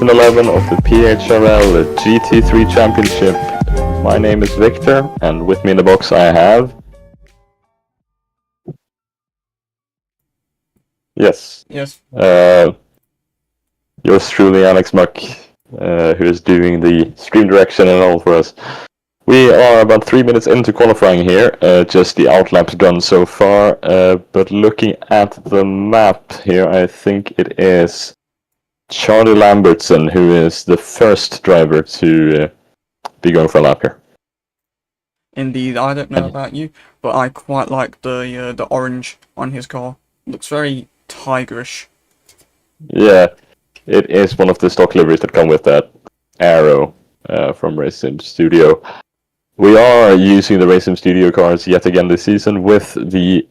season 11 of the PHRL GT3 Championship. My name is Victor, and with me in the box I have... Yes. Yours truly, Alex Muck, who is doing the stream direction and all for us. We are about 3 minutes into qualifying here, just the outlaps done so far, but looking at the map here, I think it is Charlie Lambertson who is the first driver to be going for a lap here. Indeed, I don't know about you, but I quite like the orange on his car. Looks very tigerish. Yeah, it is one of the stock liveries that come with that arrow from Racing Studio. We are using the Racing Studio cars yet again this season with the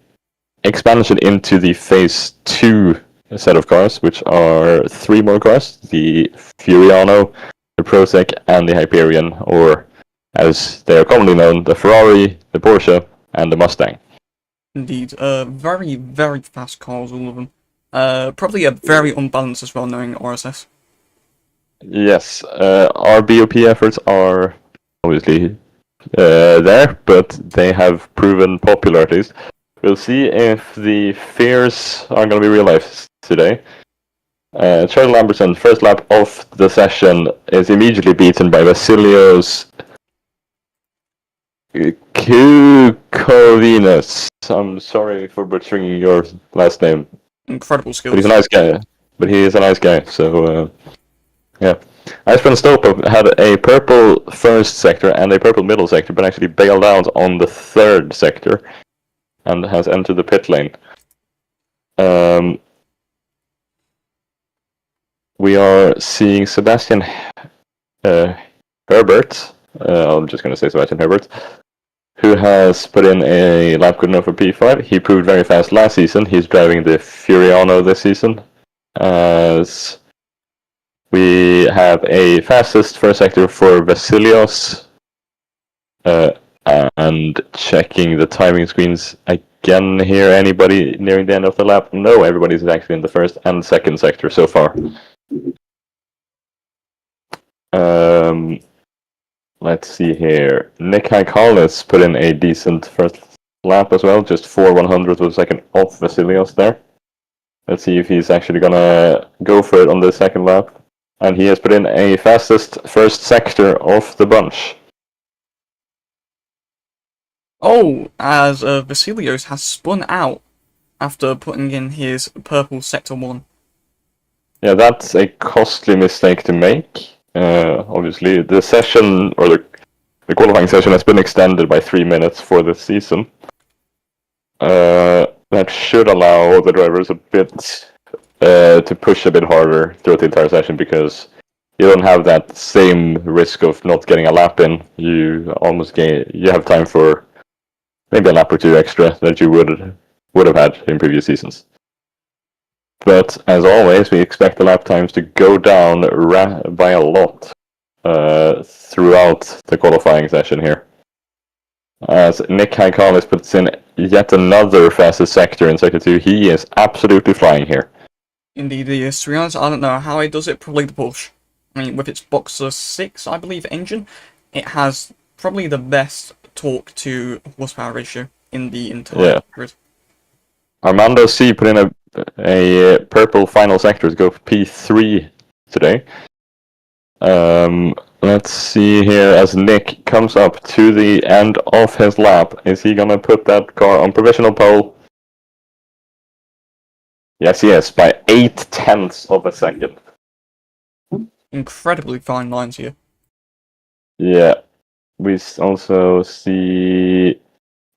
expansion into the Phase 2 set of cars, which are 3 more cars: the Furiano, the Prosec, and the Hyperion, or as they are commonly known, the Ferrari, the Porsche, and the Mustang. Indeed, very, very fast cars, all of them. Probably a very unbalanced as well, knowing RSS. Yes, our BOP efforts are obviously there, but they have proven popular at least. We'll see if the fears are going to be real life today. Charlie Lambertson, first lap of the session, is immediately beaten by Vasilio's Kukovinas. I'm sorry for butchering your last name. Incredible skills. But he's a nice guy. So, yeah. Icebrand Stopa had a purple first sector and a purple middle sector, but actually bailed out on the third sector and has entered the pit lane. We are seeing Sebastian Herbert, I'm just going to say Sebastian Herbert, who has put in a lap good enough for P5. He proved very fast last season. He's driving the Furiano this season. As we have a fastest first sector for Vasilios. And checking the timing screens again here. Anybody nearing the end of the lap? No, everybody's actually in the first and second sector so far. Let's see here. Nick Haikalis put in a decent first lap as well, just 4/100th of a second off Vasilios there. Let's see if he's actually gonna go for it on the second lap. And he has put in a fastest first sector of the bunch. Oh, as Vasilios has spun out after putting in his purple sector 1. Yeah, that's a costly mistake to make. Obviously, the session, or the qualifying session, has been extended by 3 minutes for this season. That should allow the drivers a bit to push a bit harder throughout the entire session, because you don't have that same risk of not getting a lap in. You have time for maybe a lap or 2 extra that you would have had in previous seasons. But as always, we expect the lap times to go down by a lot throughout the qualifying session here. As Nick Haikalis puts in yet another fastest sector in Sector 2, he is absolutely flying here. Indeed he is. To be honest, I don't know how he does it, probably the Porsche. I mean, with its Boxer 6, I believe, engine, it has probably the best torque to horsepower ratio in the entire grid. Armando C put in a purple final sector to go for P3 today. Let's see here as Nick comes up to the end of his lap. Is he gonna put that car on provisional pole? Yes, he is, by 0.8 of a second. Incredibly fine lines here. Yeah. We also see...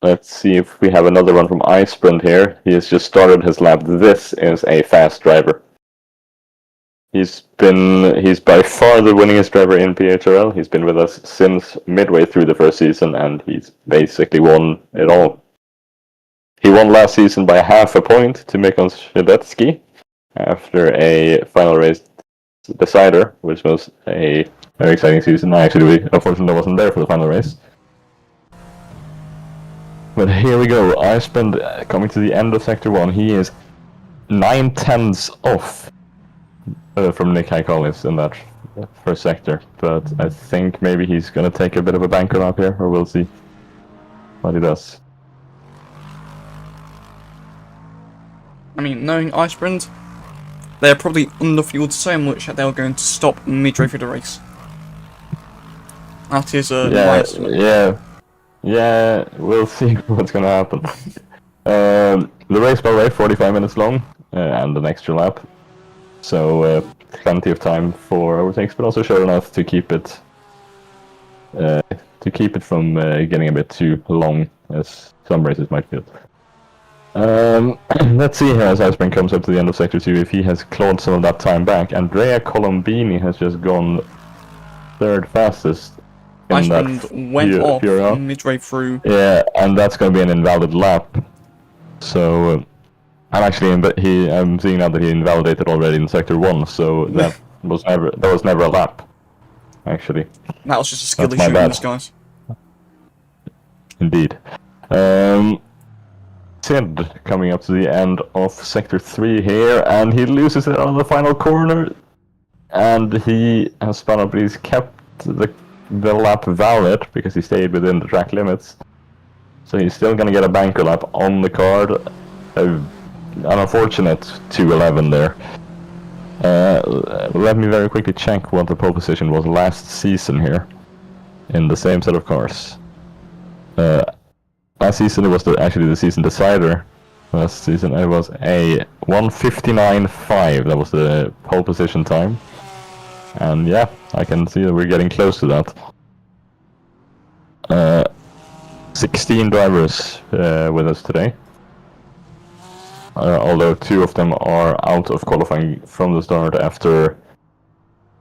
Let's see if we have another one from Icebrand here. He has just started his lap. This is a fast driver. He's by far the winningest driver in PHRL. He's been with us since midway through the first season, and he's basically won it all. He won last season by half a point to Mikon Shebetsky after a final race decider, which was a very exciting season. I actually, unfortunately, wasn't there for the final race. But here we go. Icebrand coming to the end of Sector 1. He is 0.9 off from Nick Highcollis in that first sector, but I think maybe he's gonna take a bit of a banker up here, or we'll see what he does. I mean, knowing Icebrand, they're probably underfueled so much that they're going to stop midway through the race. That is my estimate. Yeah, we'll see what's gonna happen. The race, by the way, 45 minutes long, and an extra lap. So plenty of time for overtakes, but also short enough to keep it from getting a bit too long, as some races might feel. Let's see here as Icebrand comes up to the end of Sector 2 if he has clawed some of that time back. Andrea Colombini has just gone third fastest. Icebrand went off midway through. Yeah, and that's going to be an invalid lap. So I'm seeing now that he invalidated already in Sector 1, so that was never a lap. Actually, that was just a skill issue in disguise. Indeed. Sid coming up to the end of Sector 3 here, and he loses it on the final corner, and he has spun up, but he's kept the lap valid because he stayed within the track limits. So he's still going to get a banker lap on the card. An unfortunate 2:11 there. Let me very quickly check what the pole position was last season here in the same set of cars. Last season it was actually the season decider. Last season it was a 1:59.5. That was the pole position time. And yeah, I can see that we're getting close to that. 16 drivers with us today. Although 2 of them are out of qualifying from the start after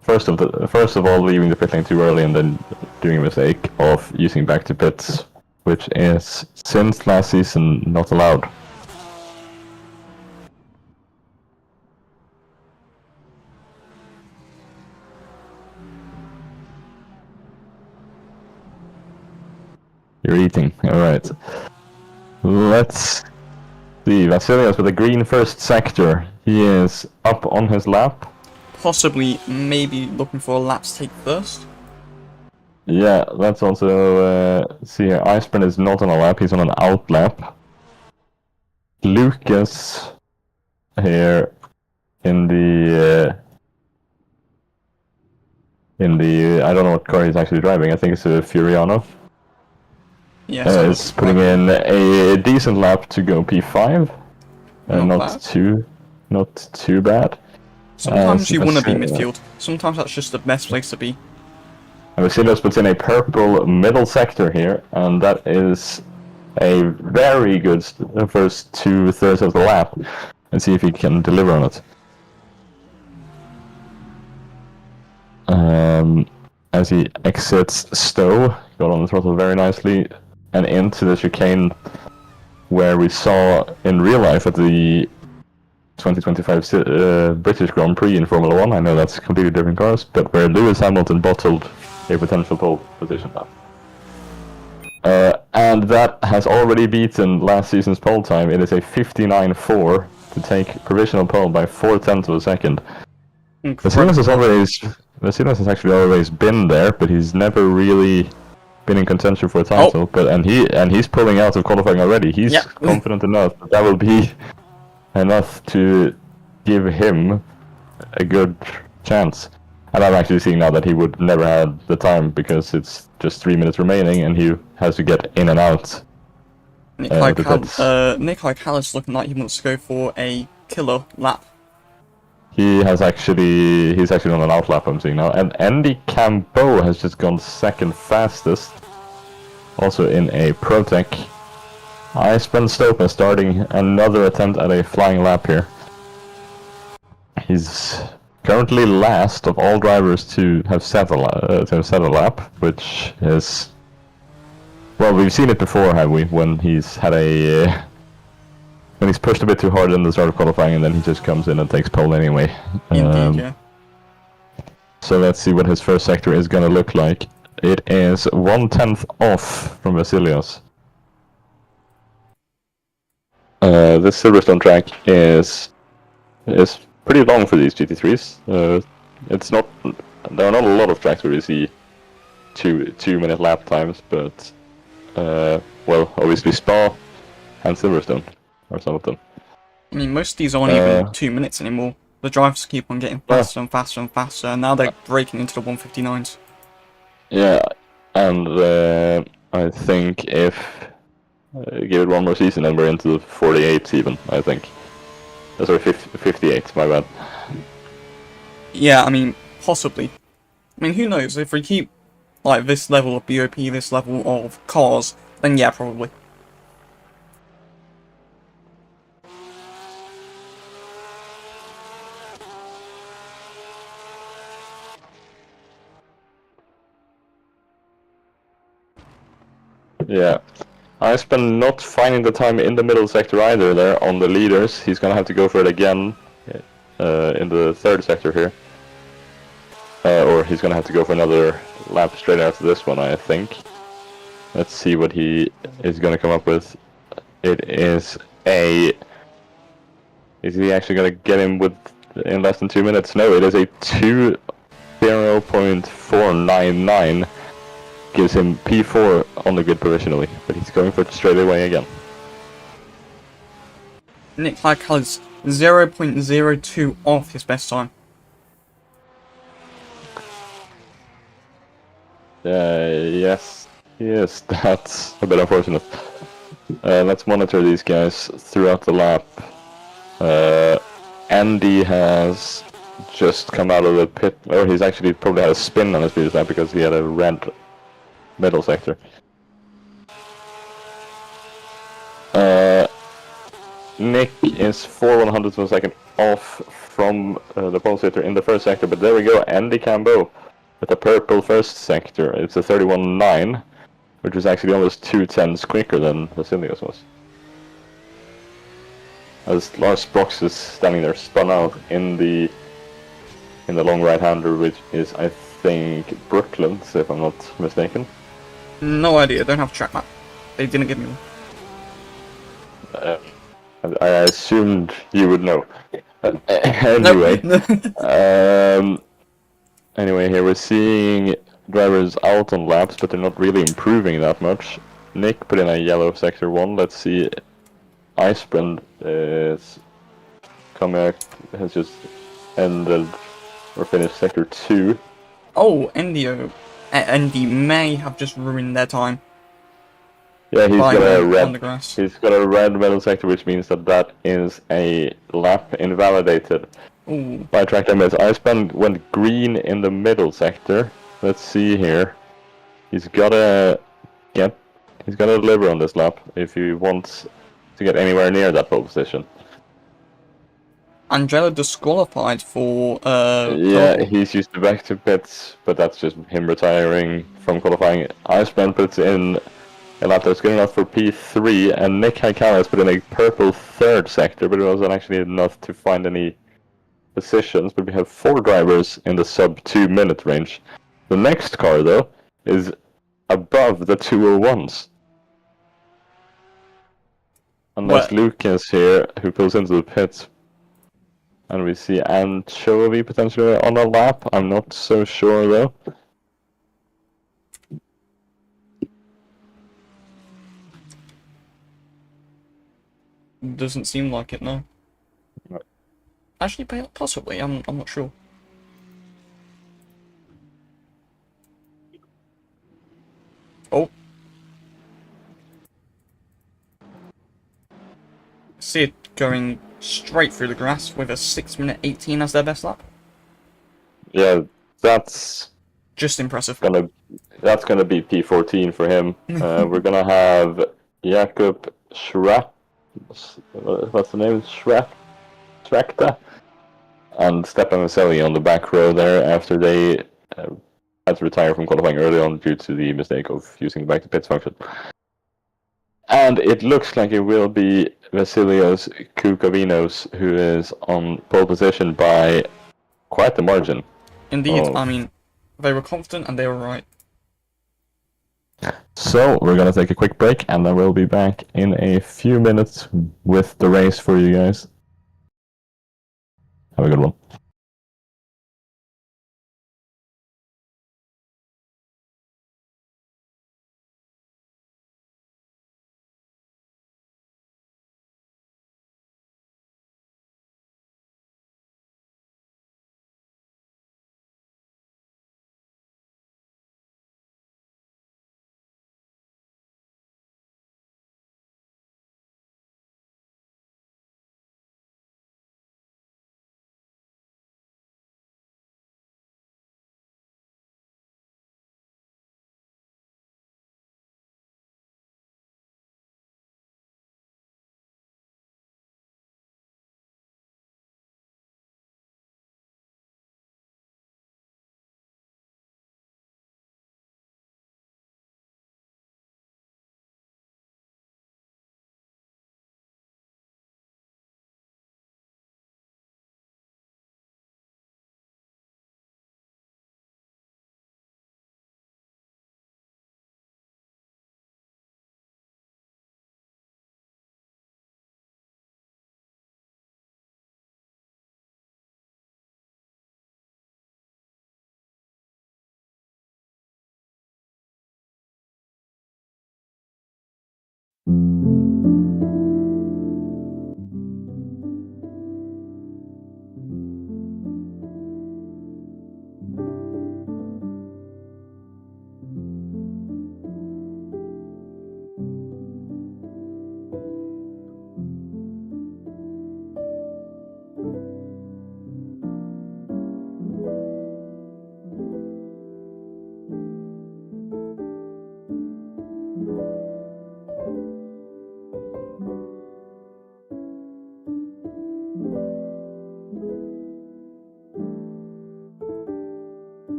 first of all leaving the pit lane too early and then doing a mistake of using back to pits, which is since last season not allowed. You're eating, alright. Let's see, Vasilios with a green first sector. He is up on his lap. Possibly, maybe looking for a lap to take first. Yeah, let's also see here. Icebrand is not on a lap, he's on an out lap. Lucas here in the I don't know what car he's actually driving. I think it's a Furiano. Yes, is putting in a decent lap to go P5. Not too bad. Sometimes you want to be midfield. Sometimes that's just the best place to be. And Vasilios puts in a purple middle sector here, and that is a very good first 2/3 of the lap. Let's see if he can deliver on it. As he exits Stowe, got on the throttle very nicely, and into the chicane where we saw in real life at the 2025 British Grand Prix in Formula 1. I know that's completely different cars, but where Lewis Hamilton bottled a potential pole position lap. And that has already beaten last season's pole time. It is a 59.4 to take provisional pole by 0.4 of a second. Vasilios has actually always been there, but he's never really been in contention for a title. But he's pulling out of qualifying already. He's confident enough that will be enough to give him a good chance. And I'm actually seeing now that he would never have the time because it's just 3 minutes remaining and he has to get in and out. Nikolai Callis looking like he wants to go for a killer lap. He's actually on an out lap, I'm seeing now. And Andy Cambeau has just gone second fastest. Also in a Protec. Icebrand Stopa starting another attempt at a flying lap here. He's currently last of all drivers to have set a lap, which is... Well, we've seen it before, have we? When he's had a... when he's pushed a bit too hard in the start of qualifying and then he just comes in and takes pole anyway. Indeed, yeah. So let's see what his first sector is going to look like. It is 1/10 off from Vasilios. This Silverstone track is pretty long for these GT3s. It's not. There are not a lot of tracks where you see 2 minute lap times, but well, obviously Spa and Silverstone are some of them. I mean, most of these aren't even 2 minutes anymore. The drivers keep on getting faster and faster and faster, and now they're breaking into the 159s. Yeah, and I think if give it one more season and we're into the 48s even, I think. Sorry, 58, my bad. Yeah, I mean, possibly. I mean, who knows? If we keep, like, this level of BOP, this level of cars, then yeah, probably. Yeah. Iceman not finding the time in the middle sector either there on the leaders. He's gonna have to go for it again in the third sector here. Or he's gonna have to go for another lap straight after this one, I think. Let's see what he is gonna come up with. It is a... Is he actually gonna get him with in less than 2 minutes? No, it is a 2:0.499. Gives him P4 on the grid provisionally, but he's going for it straight away again. Nick Hack has 0.02 off his best time. Yes, that's a bit unfortunate. Let's monitor these guys throughout the lap. Andy has just come out of the pit, or he's actually probably had a spin on his previous lap because he had a red middle sector. Nick is 4/100ths of a second off from the pole sitter in the first sector, but there we go, Andy Cambo with a purple first sector. It's a 31.9, which is actually almost 2/10ths quicker than Vasilios was. As Lars Brox is standing there spun out in the long right-hander, which is, I think, Brooklands, if I'm not mistaken. No idea, don't have a track map. They didn't give me one. I assumed you would know. Anyway, anyway, here we're seeing drivers out on laps, but they're not really improving that much. Nick put in a yellow sector 1. Let's see. Icebrand is coming. Has just ended or finished sector 2. Oh, Andy may have just ruined their time. Yeah, he's got a red. On the grass. He's got a red middle sector, which means that is a lap invalidated. Ooh. By track limits. Icebrand went green in the middle sector. Let's see here. He's gotta deliver on this lap if he wants to get anywhere near that pole position. Angelo disqualified for yeah, purple. he's used to back to pits, but that's just him retiring from qualifying. Icebrand puts in a lap that's good enough for P3, and Nick Haikalas put in a purple third sector, but it wasn't actually enough to find any positions. But we have 4 drivers in the sub 2 minute range. The next car, though, is above the 201s. Unless Lucas here, who pulls into the pits. And we see Anchovy potentially on a lap. I'm not so sure, though. Doesn't seem like it, no. No. Actually, possibly. I'm not sure. Oh. See it going straight through the grass with a 6:18 as their best lap. Yeah, that's just impressive. That's gonna be P14 for him. We're gonna have Jakob Schrapp. What's the name? Schrakta. And Stepan Vaselli on the back row there after they had to retire from qualifying early on due to the mistake of using the back to pits function. And it looks like it will be Vasilios Kukavinos who is on pole position by quite the margin. Indeed, I mean, they were confident and they were right. So, we're gonna take a quick break and then we'll be back in a few minutes with the race for you guys. Have a good one.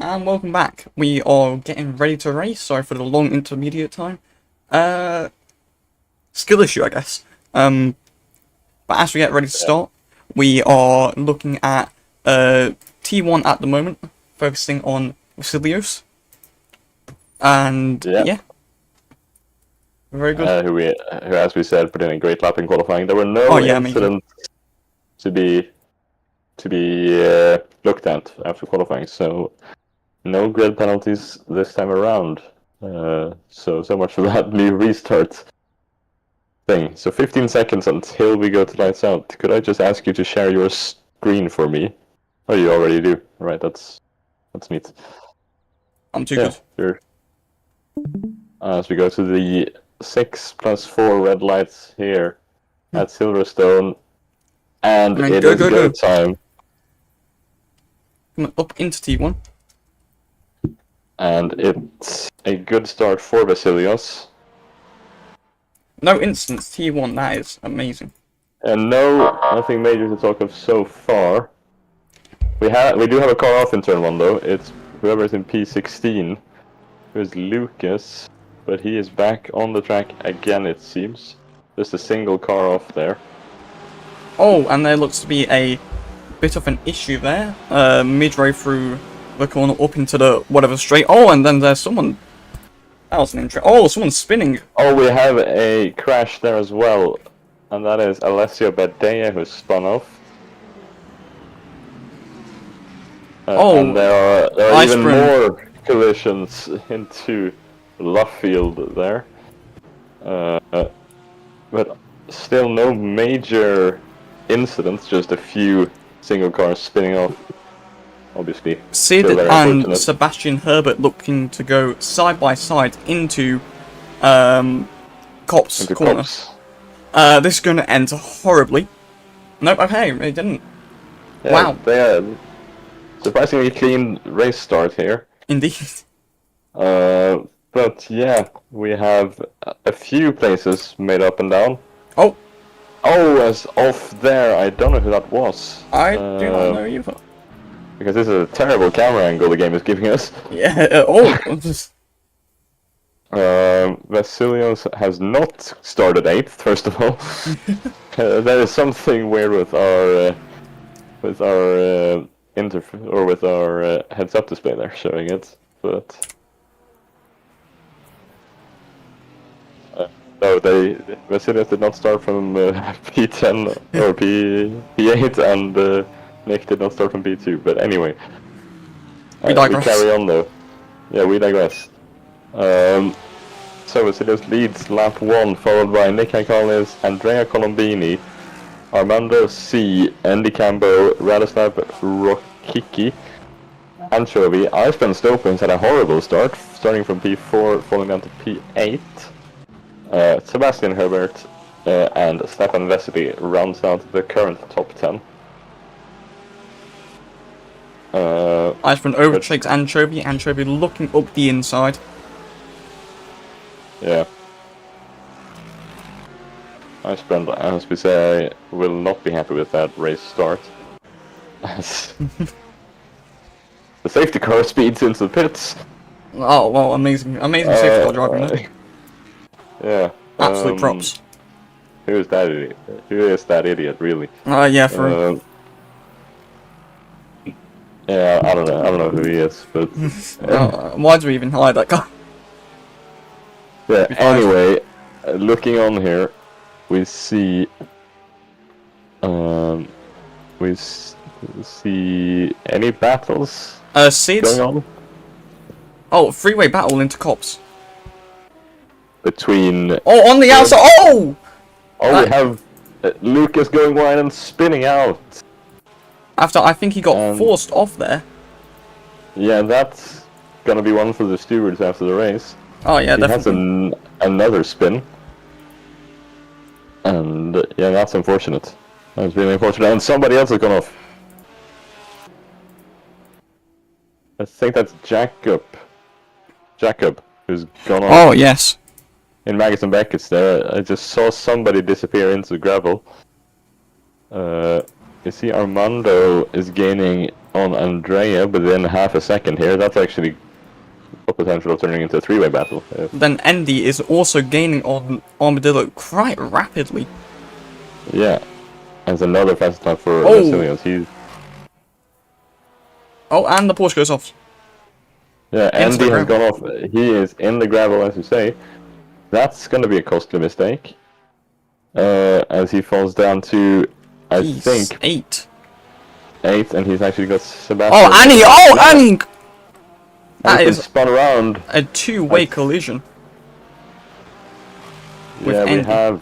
And welcome back. We are getting ready to race. Sorry for the long intermediate time. Skill issue, I guess. But as we get ready to start, we are looking at T1 at the moment, focusing on Vasilios. And yeah, very good. Who, as we said, put in a great lap in qualifying. There were no incidents to be looked at after qualifying, so no grid penalties this time around. So much for that new restart thing. So 15 seconds until we go to lights out. Could I just ask you to share your screen for me? Oh, you already do. Right, that's neat. I'm too good. Sure. As we go to the 6+4 red lights here at Silverstone, and it is go time. Coming up into T1. And it's a good start for Vasilios. No instance T1, that is amazing. And nothing major to talk of so far. We do have a car off in turn 1 though. It's whoever's in P16, who is Lucas, but he is back on the track again, it seems. Just a single car off there. Oh, and there looks to be a bit of an issue there. Midway through the corner up into the whatever straight. Oh, and then there's someone. That was an intro. Oh, someone's spinning. Oh, we have a crash there as well, and that is Alessio Badea who spun off. And there are even more collisions into Luffield there. But still no major incidents, just a few single cars spinning off. Obviously. Sid and Sebastian Herbert looking to go side by side into Cop's corner. This is going to end horribly. Nope, okay, it didn't. Yeah, wow. They had surprisingly clean race start here. Indeed. But yeah, we have a few places made up and down. Oh, as off there, I don't know who that was. I do not know either. Because this is a terrible camera angle the game is giving us. Yeah, Vasilios has not started 8th, first of all. There is something weird with our heads-up display there showing it, but no, Vasilios did not start from P10 or P8, and Nick did not start from P2. But anyway, we digress. We carry on though. Yeah, we digress. So Vasilios leads lap 1, followed by Nick Iconis, Andrea Colombini, Armando C, Andy Cambo, Radoslav Rokicki, Anchovy. Iceman Stopins had a horrible start, starting from P4, falling down to P8. Sebastian Herbert and Stefan Vesely rounds out the current top 10. Iceman overtakes Anchovy. Anchovy looking up the inside. Yeah. Iceman, as we say, will not be happy with that race start. The safety car speeds into the pits. Oh, well, amazing safety car driving there. Yeah. Absolute props. Who is that idiot? Who is that idiot, really? Yeah, for yeah, I don't know who he is, but why do we even hide that guy? Yeah. Anyway, looking on here, we see any battles seats going on? Oh, freeway battle into Cops. Between on the outside. Oh, we have Lucas going wide and spinning out. After I think he got forced off there. Yeah, that's gonna be one for the stewards after the race. Oh yeah, he definitely. Has another spin, and yeah, that's unfortunate. That's really unfortunate. And somebody else has gone off. I think that's Jacob, who's gone off. Oh yes. In Magnussen Beckett's there, I just saw somebody disappear into the gravel. You see Armando is gaining on Andrea within half a second here. That's actually a potential of turning into a three-way battle. Then Andy is also gaining on Armadillo quite rapidly. Yeah, as another fast lap for Oh. Vasilios. Oh, and the Porsche goes off. Yeah, Into the Andy has gravel. gone off. He is in the gravel, as you say. That's going to be a costly mistake. As he falls down to, I think, 8. 8, and he's actually got Sebastian. Oh, Annie! Oh, Annie! That He's is spun around. a two-way collision. With Yeah, we Andy. have.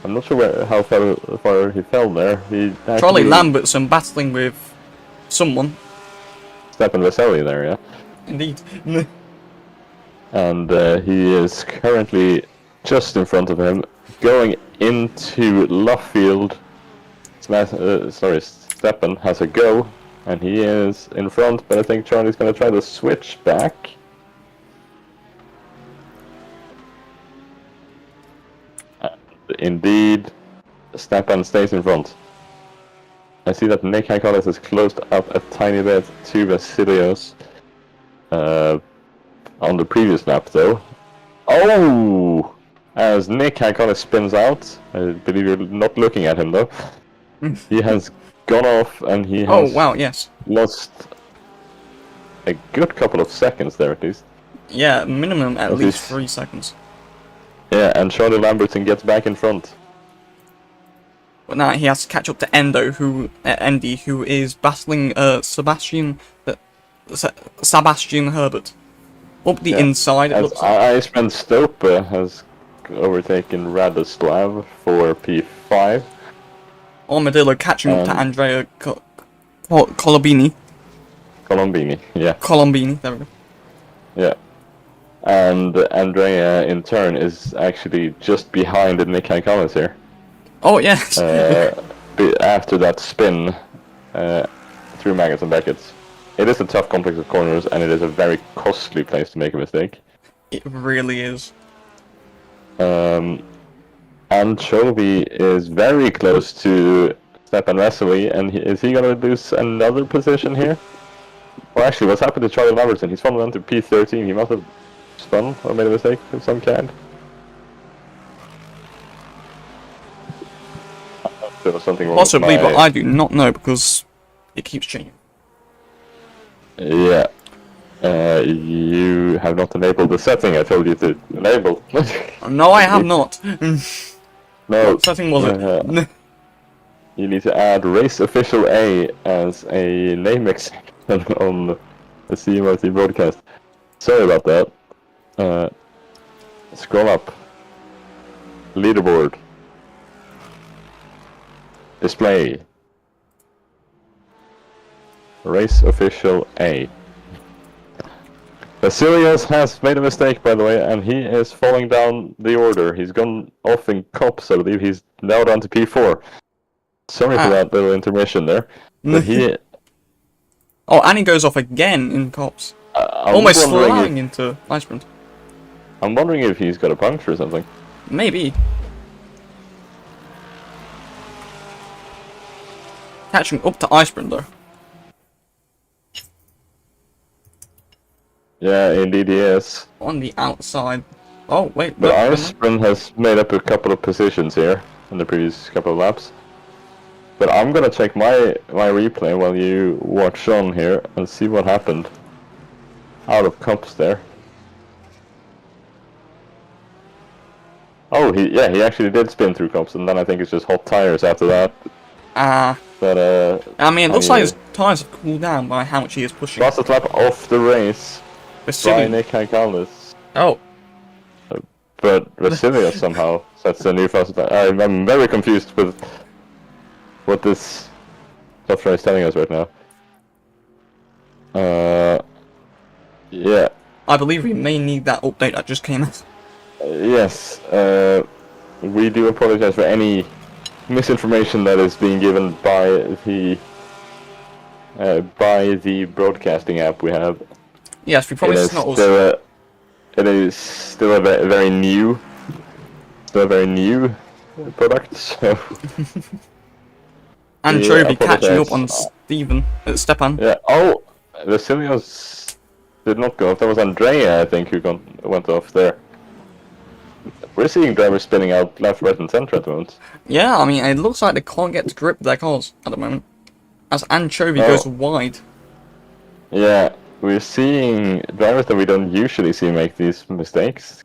I'm not sure how far he fell there. He Charlie actually Lambertson battling with someone. Stefan Vesely there, yeah. Indeed. And he is currently just in front of him, going into Luffield. Stefan has a go, and he is in front, but I think Charlie's going to try to switch back. And indeed, Stefan stays in front. I see that Nick Haikolis has closed up a tiny bit to Vasilios on the previous lap, though. Oh! As Nick Haikolis spins out, I believe you're not looking at him, though. He has gone off, and he has Oh, wow, yes. lost a good couple of seconds there, at least. Yeah, minimum at At least least. 3 seconds. Yeah, and Charlie Lambertson gets back in front. But now he has to catch up to Andy, who is battling Sebastian Herbert. Up the inside, it As looks like. Iceman Stopa has overtaken Radoslav for P5. Armadillo catching up to Andrea Colombini. Colombini, yeah. Colombini, there we go. Yeah. And Andrea, in turn, is actually just behind Nick Haikolis here. Oh, yes. After that spin through Maggots and Beckett's. It is a tough complex of corners, and it is a very costly place to make a mistake. It really is. Anchovy is very close to Stefan Vesely, and is he going to lose another position here? Well, actually, what's happened to Charlie Lambertson? He's fallen down to P13. He must have spun or made a mistake of some kind. There was something wrong Possibly, with my... but I do not know because it keeps changing. Yeah. You have not enabled the setting I told you to enable. No, I have not. No. What setting was it? You need to add Race Official A as a name exception on the CMRT broadcast. Sorry about that. Scroll up. Leaderboard. Display. Race Official A. Vasilios has made a mistake, by the way, and he is falling down the order. He's gone off in cops, I believe. He's now down to P4. Sorry for that little intermission there. But he... Oh, and he goes off again in cops. Almost flying into Icebrand. I'm wondering if he's got a puncture or something. Maybe. Catching up to Icebrand, though. Yeah, indeed he is. On the outside. Oh, wait. But Icebrand has made up a couple of positions here in the previous couple of laps. But I'm gonna check my replay while you watch on here and see what happened. Out of cups there. Oh, he actually did spin through cups, and then I think it's just hot tires after that. But I mean, it looks like his tires have cooled down by how much he is pushing. Fastest lap off the race by Nick Haikolis. Oh. But Vasilios somehow sets a new fastest lap. I'm very confused with what this software is telling us right now. Yeah. I believe we may need that update that just came out. Yes. We do apologize for any misinformation that is being given by the broadcasting app we have. Yes, we promise it's not us. It is still a very new product, so Anchovy catching up on apologize. Stepan. Yeah. Oh, Vasilios did not go off. That was Andrea, I think, who went off there. We're seeing drivers spinning out left, right, and center at the moment. Yeah, I mean, it looks like they can't get to grip their cars at the moment. As Anchovy Oh. goes wide. Yeah, we're seeing drivers that we don't usually see make these mistakes.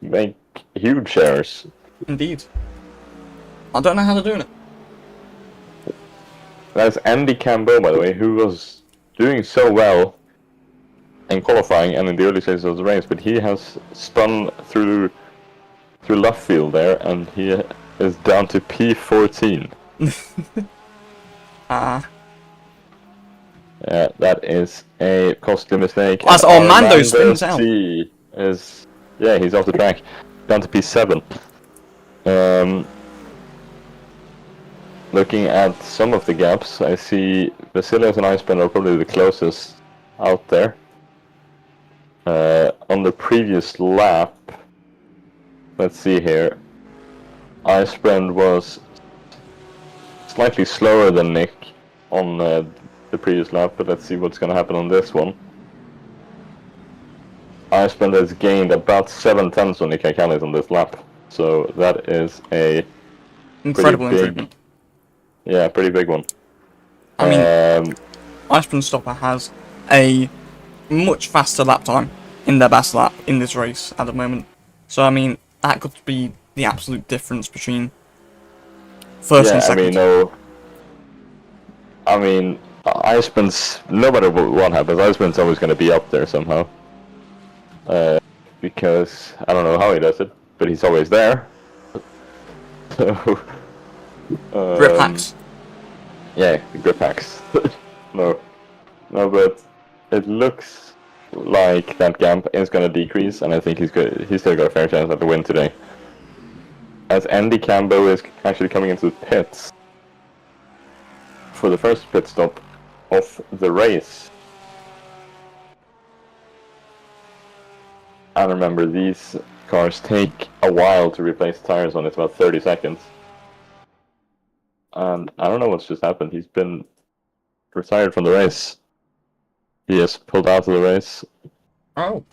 Make huge errors. Indeed. I don't know how they're doing it. That's Andy Campbell, by the way, who was doing so well in qualifying and in the early stages of the race, but he has spun through Luffield there, and he is down to P14. Yeah, that is a costly mistake. As Armando spins out. He's off the track, down to P7. Looking at some of the gaps, I see Vasilios and Icebrand are probably the closest out there. On the previous lap, let's see here, Icebrand was slightly slower than Nick on the previous lap, but let's see what's going to happen on this one. Icebrand has gained about 7 tenths on Nick Ikanis on this lap, so that is a incredible pretty big, improvement. yeah, pretty big one. I mean, Icebrand Stopper has a much faster lap time in their best lap in this race at the moment. So I mean, that could be the absolute difference between first and second. I mean, Icebrand's, no matter what happens, Icebrand's always going to be up there somehow. Because I don't know how he does it, but he's always there. So, Grip hacks. Yeah, grip hacks. no, but it looks like that gap is going to decrease, and I think he's still got a fair chance at the win today. As Andy Campbell is actually coming into the pits for the first pit stop of the race. And remember, these cars take a while to replace tires on. It's about 30 seconds. And I don't know what's just happened. He's been retired from the race. He has pulled out of the race. Oh.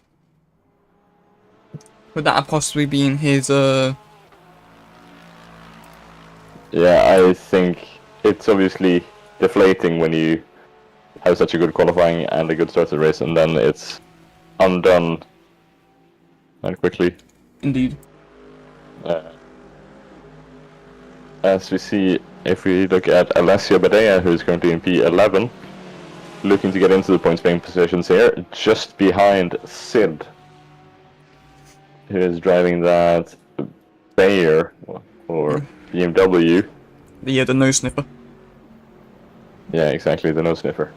Would that have possibly been his, Yeah, I think it's obviously deflating when you have such a good qualifying and a good start to the race, and then it's undone and quickly. Indeed. As we see, if we look at Alessio Badea, who's currently in P11, looking to get into the points paying positions here, just behind Sid, who is driving that Bayer or BMW. The nose sniffer. Yeah, exactly, the nose sniffer.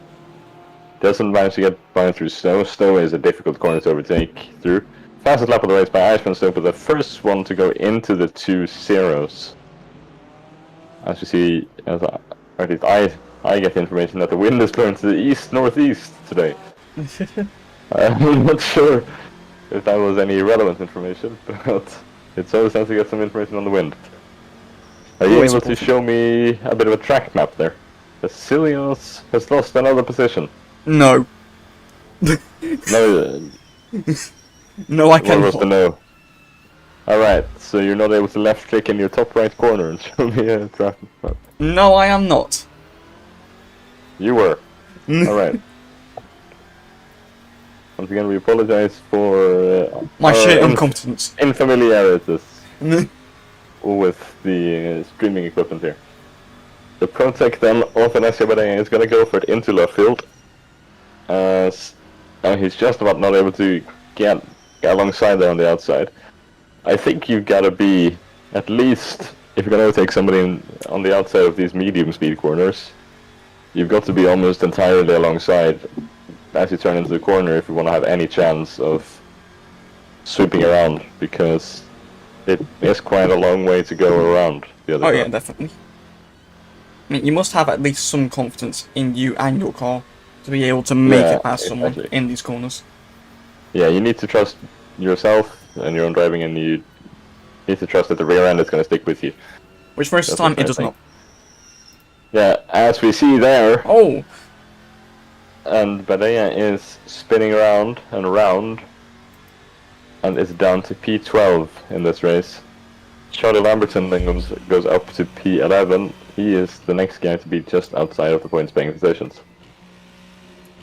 Doesn't manage to get by through Snow. Snow is a difficult corner to overtake through. Fastest lap of the race by Icebrand Stoke, but the first one to go into the 2 zeros. As you see, or at least I get the information that the wind is blowing to the east-northeast today. I'm not sure if that was any relevant information, but it's always nice to get some information on the wind. Are you able to show me a bit of a track map there? Vasilios has lost another position. No. No. No, I can't. What was the no? Alright, so you're not able to left click in your top right corner and show me a traffic map. No, I am not. You were. Alright. Once again, we apologize for my sheer incompetence. Infamiliarities with the streaming equipment here. The Protect then, Alessia Badea is going to go for it into left field. As he's just about not able to get alongside there on the outside. I think you've got to be, at least, if you're going to overtake somebody on the outside of these medium speed corners, you've got to be almost entirely alongside as you turn into the corner if you want to have any chance of sweeping around, because it is quite a long way to go around the other car. Yeah, definitely. I mean, you must have at least some confidence in you and your car to be able to make it past someone in these corners. Yeah, you need to trust yourself and your own driving, and you need to trust that the rear end is going to stick with you. Which most of the time it does not. Yeah, as we see there, Oh, and Badea is spinning around and around, and is down to P12 in this race. Charlie Lamberton then goes up to P11. He is the next guy to be just outside of the points paying positions.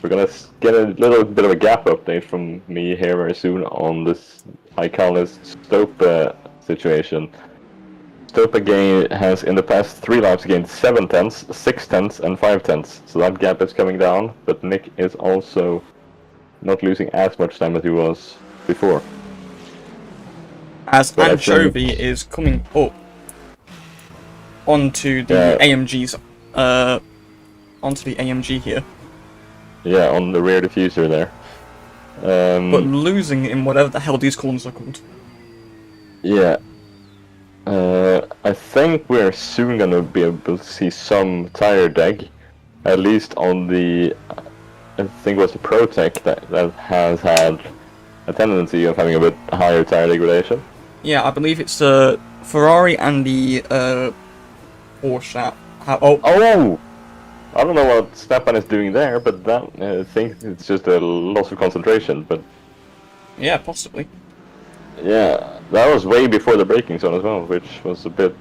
We're gonna get a little bit of a gap update from me here very soon on this Icalis Stopa situation. Stopa has in the past 3 laps gained 7 tenths, 6 tenths, and 5 tenths. So that gap is coming down, but Nick is also not losing as much time as he was before. as Anchovy is coming up onto the AMG's, onto the AMG here. Yeah, on the rear diffuser there. But losing in whatever the hell these corners are called. Yeah. I think we're soon gonna be able to see some tire deg, at least on the, I think it was the Protec that has had a tendency of having a bit higher tire degradation. Yeah, I believe it's the Ferrari and the Porsche that have, Oh! I don't know what Stepan is doing there, but that, I think it's just a loss of concentration, but... Yeah, possibly. Yeah, that was way before the braking zone as well, which was a bit...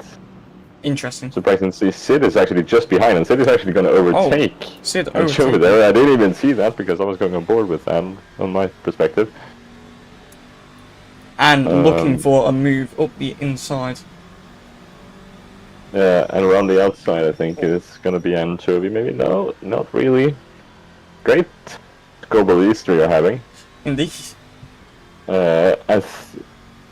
Interesting. surprising to see. Sid is actually just behind, and Sid is actually going to overtake. Sid Anchovy there. I didn't even see that because I was going on board with Anne on my perspective. And looking for a move up the inside. Yeah, and around the outside I think it's going to be Anchovy. Maybe no, not really. Great global Easter you're having. Indeed.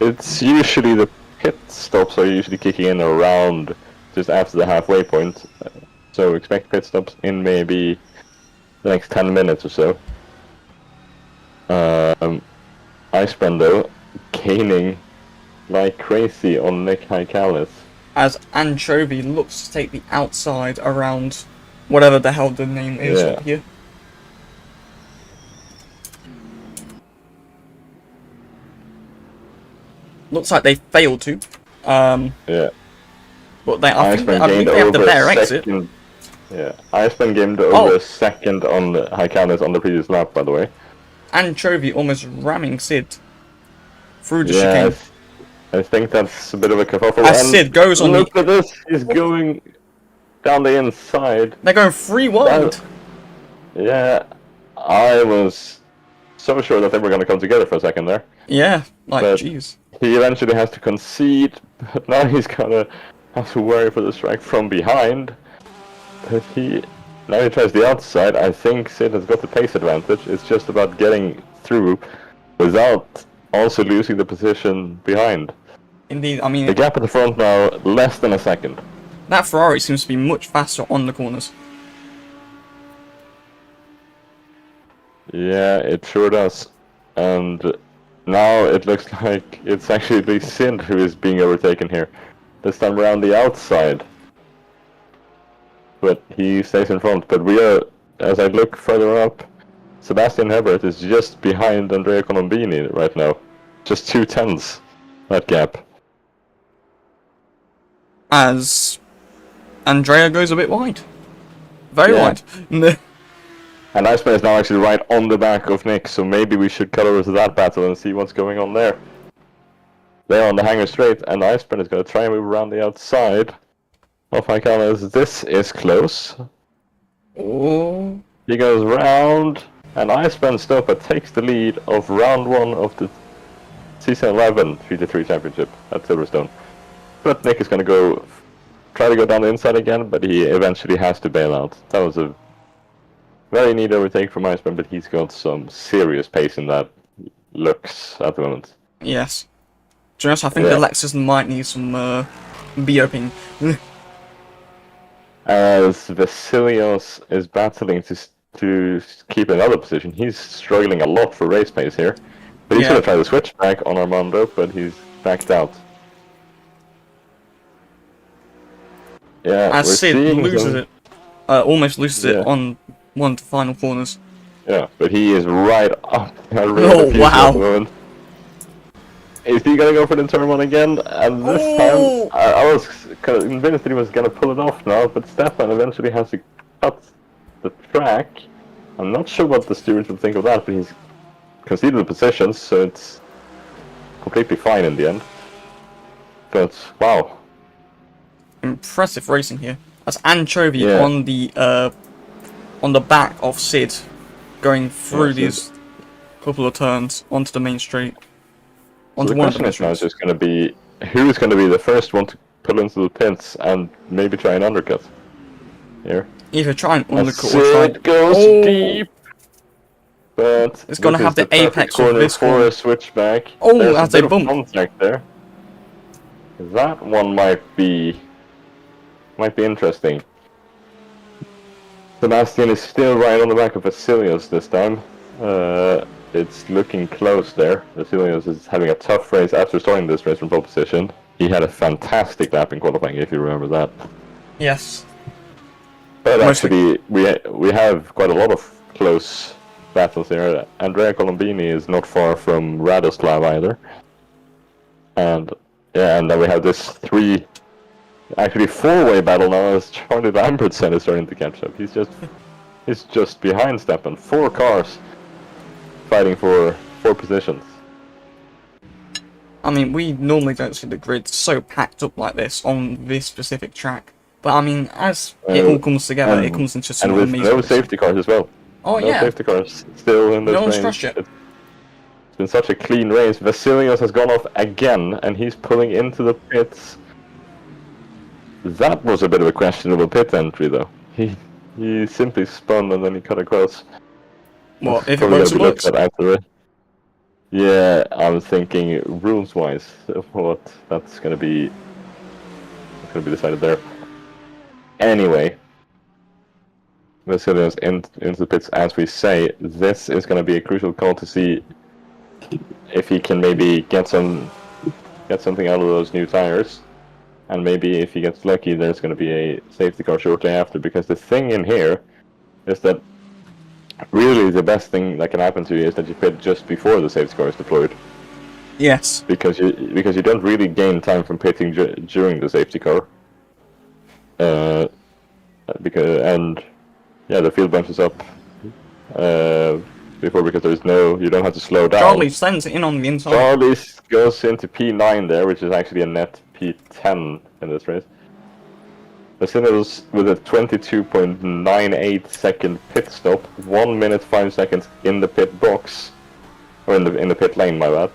It's usually the pit stops are usually kicking in around just after the halfway point, so expect pit stops in maybe the next 10 minutes or so. Icebrand though, gaining like crazy on Nick Hicalis. As Anchovy looks to take the outside around whatever the hell the name is up here. Looks like they failed to. Yeah. But they, I believe they have the better exit. Yeah, Icebrand gained over a second on the Hicalis on the previous lap, by the way. Anchovy almost ramming Sid through the chicane. I think that's a bit of a kerfuffle. As Sid goes on look at this, he's going down the inside. They're going 3 wide. Yeah, I was so sure that they were going to come together for a second there. Yeah, like, jeez. He eventually has to concede, but now he's gonna have to worry for the strike from behind. But now he tries the outside. I think Sid has got the pace advantage. It's just about getting through without also losing the position behind. Indeed, I mean... The gap at the front now, less than a second. That Ferrari seems to be much faster on the corners. Yeah, it sure does. And now it looks like it's actually Sid who is being overtaken here. This time around the outside. But he stays in front. But we are, as I look further up, Sebastian Hebert is just behind Andrea Colombini right now. Just 2 tenths, that gap. As Andrea goes a bit wide. Very wide. And Iceman is now actually right on the back of Nick, so maybe we should cut over to that battle and see what's going on there. They're on the hanger straight, and Iceman is going to try and move around the outside of Hicalis. This is close. Oh. He goes round, and Iceman Stopa takes the lead of round 1 of the Season 11 GT3 Championship at Silverstone. But Nick is going to try to go down the inside again, but he eventually has to bail out. That was a very neat overtake from Iceman, but he's got some serious pace in that looks at the moment. Yes. To be honest, I think the Lexus might need some BOPing. As Vasilios is battling to keep another position, he's struggling a lot for race pace here. But he's going to try the switchback on Armando, but he's backed out. Yeah, as Sid loses it, almost loses it on one of the final corners. Yeah, but he is right up. Oh, wow. Is he gonna go for the turn one again? And this time, I was convinced that he was gonna pull it off now, but Stefan eventually has to cut the track. I'm not sure what the stewards would think of that, but he's conceded the positions, so it's completely fine in the end. But wow, Impressive racing here. That's Anchovy Yeah. on the back of Sid, going through Yeah, so these couple of turns onto the main straight. so Onto the one of the question main is now straights. just going to be who's going to be the first one to pull into the pits and maybe try an undercut here. Either try and As undercut or try. Sid goes Oh! deep, but It's gonna this have is the the perfect apex of corner this for corner. a switchback. Oh, There's a that's bit a of bump. contact there. That one might be interesting. Sebastian is still right on the back of Vasilios this time. It's looking close there. Vasilios is having a tough race after starting this race from pole position. He had a fantastic lap in qualifying, if you remember that. Yes. But Mostly. actually, we have quite a lot of close battles here. Andrea Colombini is not far from Radoslav either. And yeah, and then we have this four-way battle now as Charlie Lambertson is starting to catch up. He's just behind Stepan. 4 cars fighting for 4 positions. I mean, we normally don't see the grid so packed up like this on this specific track. But I mean, as it all comes together, it comes into some And with amazing no racing. safety cars as well. Oh No yeah, safety cars still in this no one's race. crashed yet. It's been such a clean race. Vasilios has gone off again, and he's pulling into the pits. That was a bit of a questionable pit entry, though. He simply spun and then he cut across. Well, if it Probably works, gonna it be looked works. at after it. Yeah, I'm thinking rules-wise, what that's gonna be decided there. Anyway, Vasilios into the pits as we say. This is gonna be a crucial call to see if he can maybe get something out of those new tires. And maybe if he gets lucky, there's going to be a safety car shortly after. Because the thing in here is that really the best thing that can happen to you is that you pit just before the safety car is deployed. Yes. Because you don't really gain time from pitting during the safety car. The field bunches up before, because you don't have to slow down. Charlie sends it in on the inside. Charlie goes into P9 there, which is actually a net P10 in this race. Vasilios with a 22.98 second pit stop, 1 minute 5 seconds in the pit box, or in the pit lane, my bad.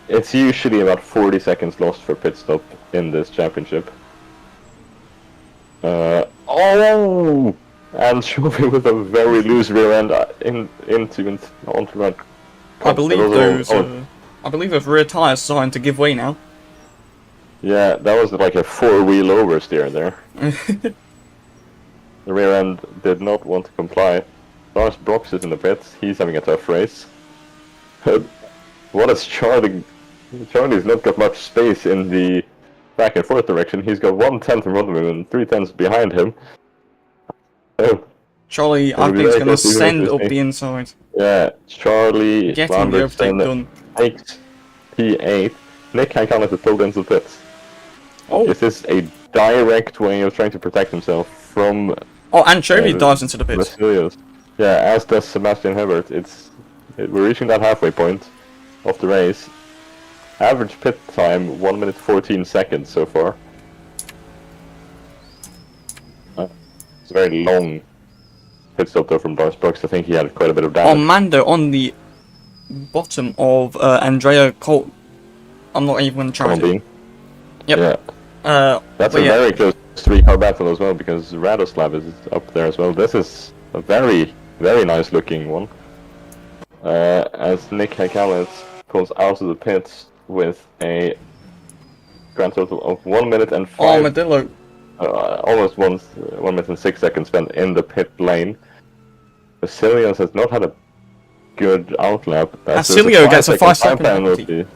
It's usually about 40 seconds lost for pit stop in this championship. And Shelby with a very loose rear end onto that. I believe those rear tires are starting to give way now. Yeah, that was like a 4-wheel oversteer there. The rear end did not want to comply. Lars Brox is in the pits. He's having a tough race. What is Charlie? Charlie's not got much space in the back and forth direction. He's got 1/10 in front of him and 3/10 behind him. Oh. Charlie, I think, is going to send up the inside. Yeah, Charlie Getting the overtake done. Takes P8. Nick Hankanet has pulled into the pits. Oh. This is a direct way of trying to protect himself from... Oh, Anchovy dives into the pits. Vasilios. Yeah, as does Sebastian Hebert. We're reaching that halfway point of the race. Average pit time, 1 minute 14 seconds so far. It's a very long pit stop though from Lars Brooks. I think he had quite a bit of damage. Oh, Mando on the bottom of Andrea Colt. I'm not even going to try to. Yep. Yeah. That's a very close 3-car battle as well, because Radoslav is up there as well. This is a very, very nice looking one. As Nick Hakalis pulls out of the pits with a grand total of 1 minute and 5... Armadillo. Almost 1 minute and 6 seconds spent in the pit lane. Vasilios has not had a good outlap. Vasilio gets a 5-second penalty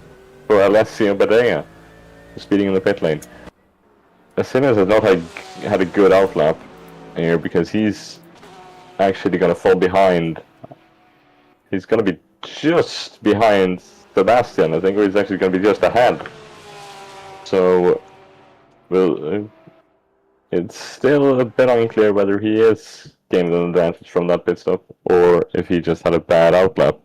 for Alessio Badea for speeding in the pit lane. Vasilios has not had a good outlap here, because he's actually going to fall behind. He's going to be just behind Sebastian, I think, or he's actually going to be just ahead. So Well, it's still a bit unclear whether he is gaining an advantage from that pit stop or if he just had a bad outlap.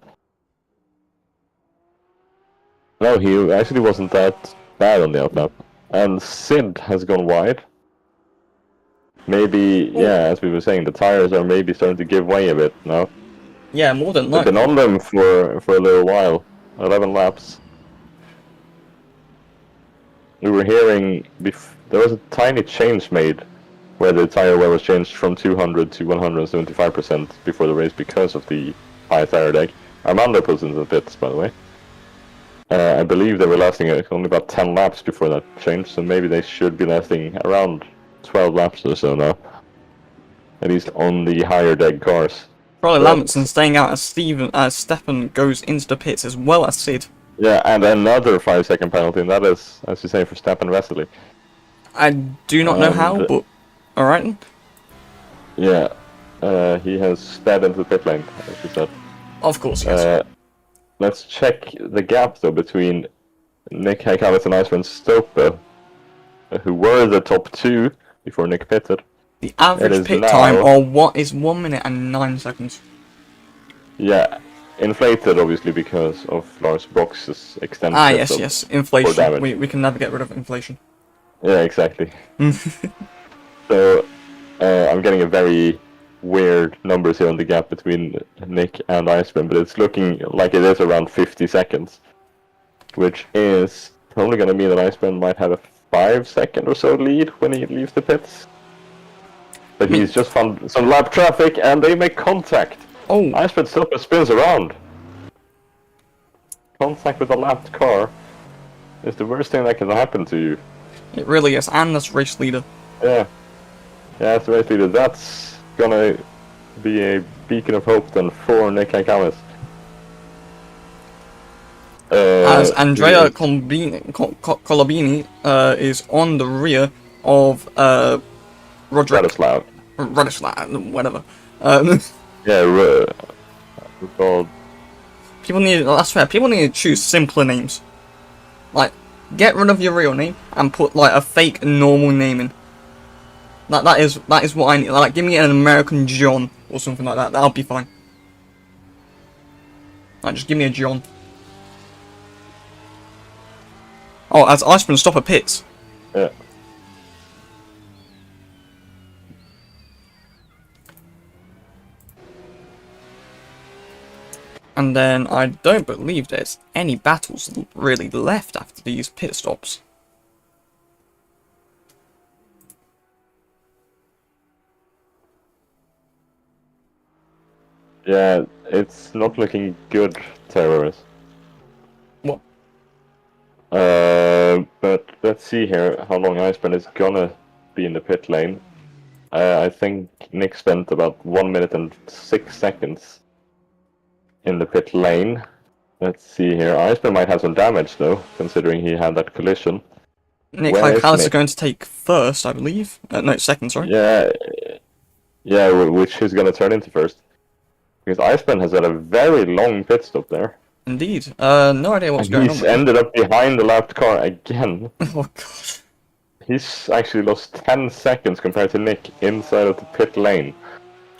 No, he actually wasn't that bad on the outlap. And Sid has gone wide. Maybe, yeah, as we were saying, the tires are maybe starting to give way a bit now. Yeah, more than They've likely. been on them for a little while. 11 laps. We were hearing there was a tiny change made where the tire wear was changed from 200 to 175% before the race because of the high tire deg. Armando put into the pits, by the way. I believe they were lasting only about 10 laps before that change, so maybe they should be lasting around 12 laps or so now. At least on the higher deg cars. Probably But, Lambertson staying out as Stefan goes into the pits as well as Sid. yeah, and another 5-second penalty, and that is, as you say, for Stefan Vesely. I do not know how, but alright. Yeah, he has sped into the pit lane, as you said. Of course, yes. Let's check the gap, though, between Nick Haikavitz and Iceman Stope, who were the top two before Nick pitted. The average pit time is 1 minute and 9 seconds. Yeah, inflated, obviously, because of Lars Brox's extended pit stop. Yes, inflation. We can never get rid of inflation. Yeah, exactly. So, I'm getting a very weird numbers here on the gap between Nick and Iceman, but it's looking like it is around 50 seconds, which is probably going to mean that Iceman might have a 5-second or so lead when he leaves the pits. But he's just found some lap traffic and they make contact. Oh, Iceman spins around. Contact with a lapped car is the worst thing that can happen to you. it really is, and that's race leader. Yeah, that's the race leader. That's gonna be a beacon of hope then for Nick Haikavitz. As Andrea Colabini is on the rear of Roderick. Radislav, whatever. Yeah, called. That's fair. People need to choose simpler names. Like, get rid of your real name and put like a fake normal name in. That is what I need. Like, give me an American John or something like that. That'll be fine. Like, just give me a John. Oh, as Iceman stop at pits. Yeah. And then I don't believe there's any battles really left after these pit stops. Yeah, it's not looking good, terrorists. What? But let's see here how long Iceman is gonna be in the pit lane. I think Nick spent about 1 minute and 6 seconds in the pit lane. Let's see here. Iceman might have some damage though, considering he had that collision. Nick Haikavitz is going to take first, I believe. No, second, sorry. Yeah, which he's gonna turn into first. Because Iceman has had a very long pit stop there. Indeed. No idea what's going on. He's ended up behind the lapped car again. Oh god. He's actually lost 10 seconds compared to Nick inside of the pit lane.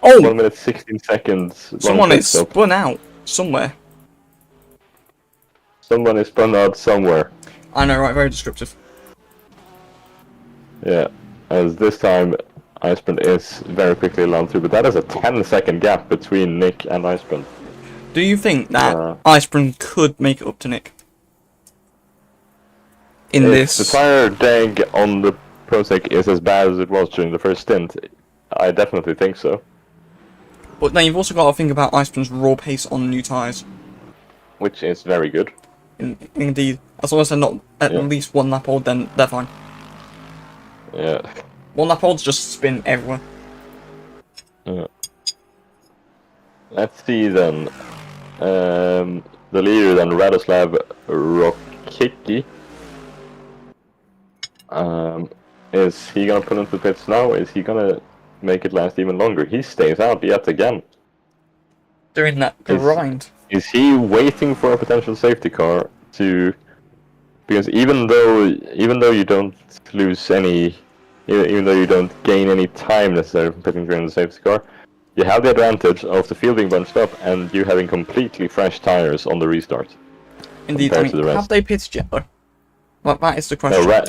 Oh! 1 minute 16 seconds. Someone is spun out somewhere. Someone is spun out somewhere. I know, right? Very descriptive. Yeah, as this time Iceman is very quickly allowed through, but that is a 10-second gap between Nick and Iceman. Do you think that Iceman could make it up to Nick? In this... If the tire deg on the Prosec is as bad as it was during the first stint, I definitely think so. But then you've also got to think about Iceman's raw pace on new tyres. Which is very good. Indeed. As long as they're not at least 1 lap old, then they're fine. Yeah. 1 lap olds just spin everywhere. Yeah. Let's see then. The leader then, Radoslav Rokicki. Is he gonna put into the pits now? Is he gonna make it last even longer? He stays out yet again. Doing that grind. Is he waiting for a potential safety car to because even though you don't lose any, even though you don't gain any time necessarily from pitting during the safety car, you have the advantage of the field being bunched up and you having completely fresh tires on the restart. Indeed, I mean, have they pitted yet though? Well, that is the question. No,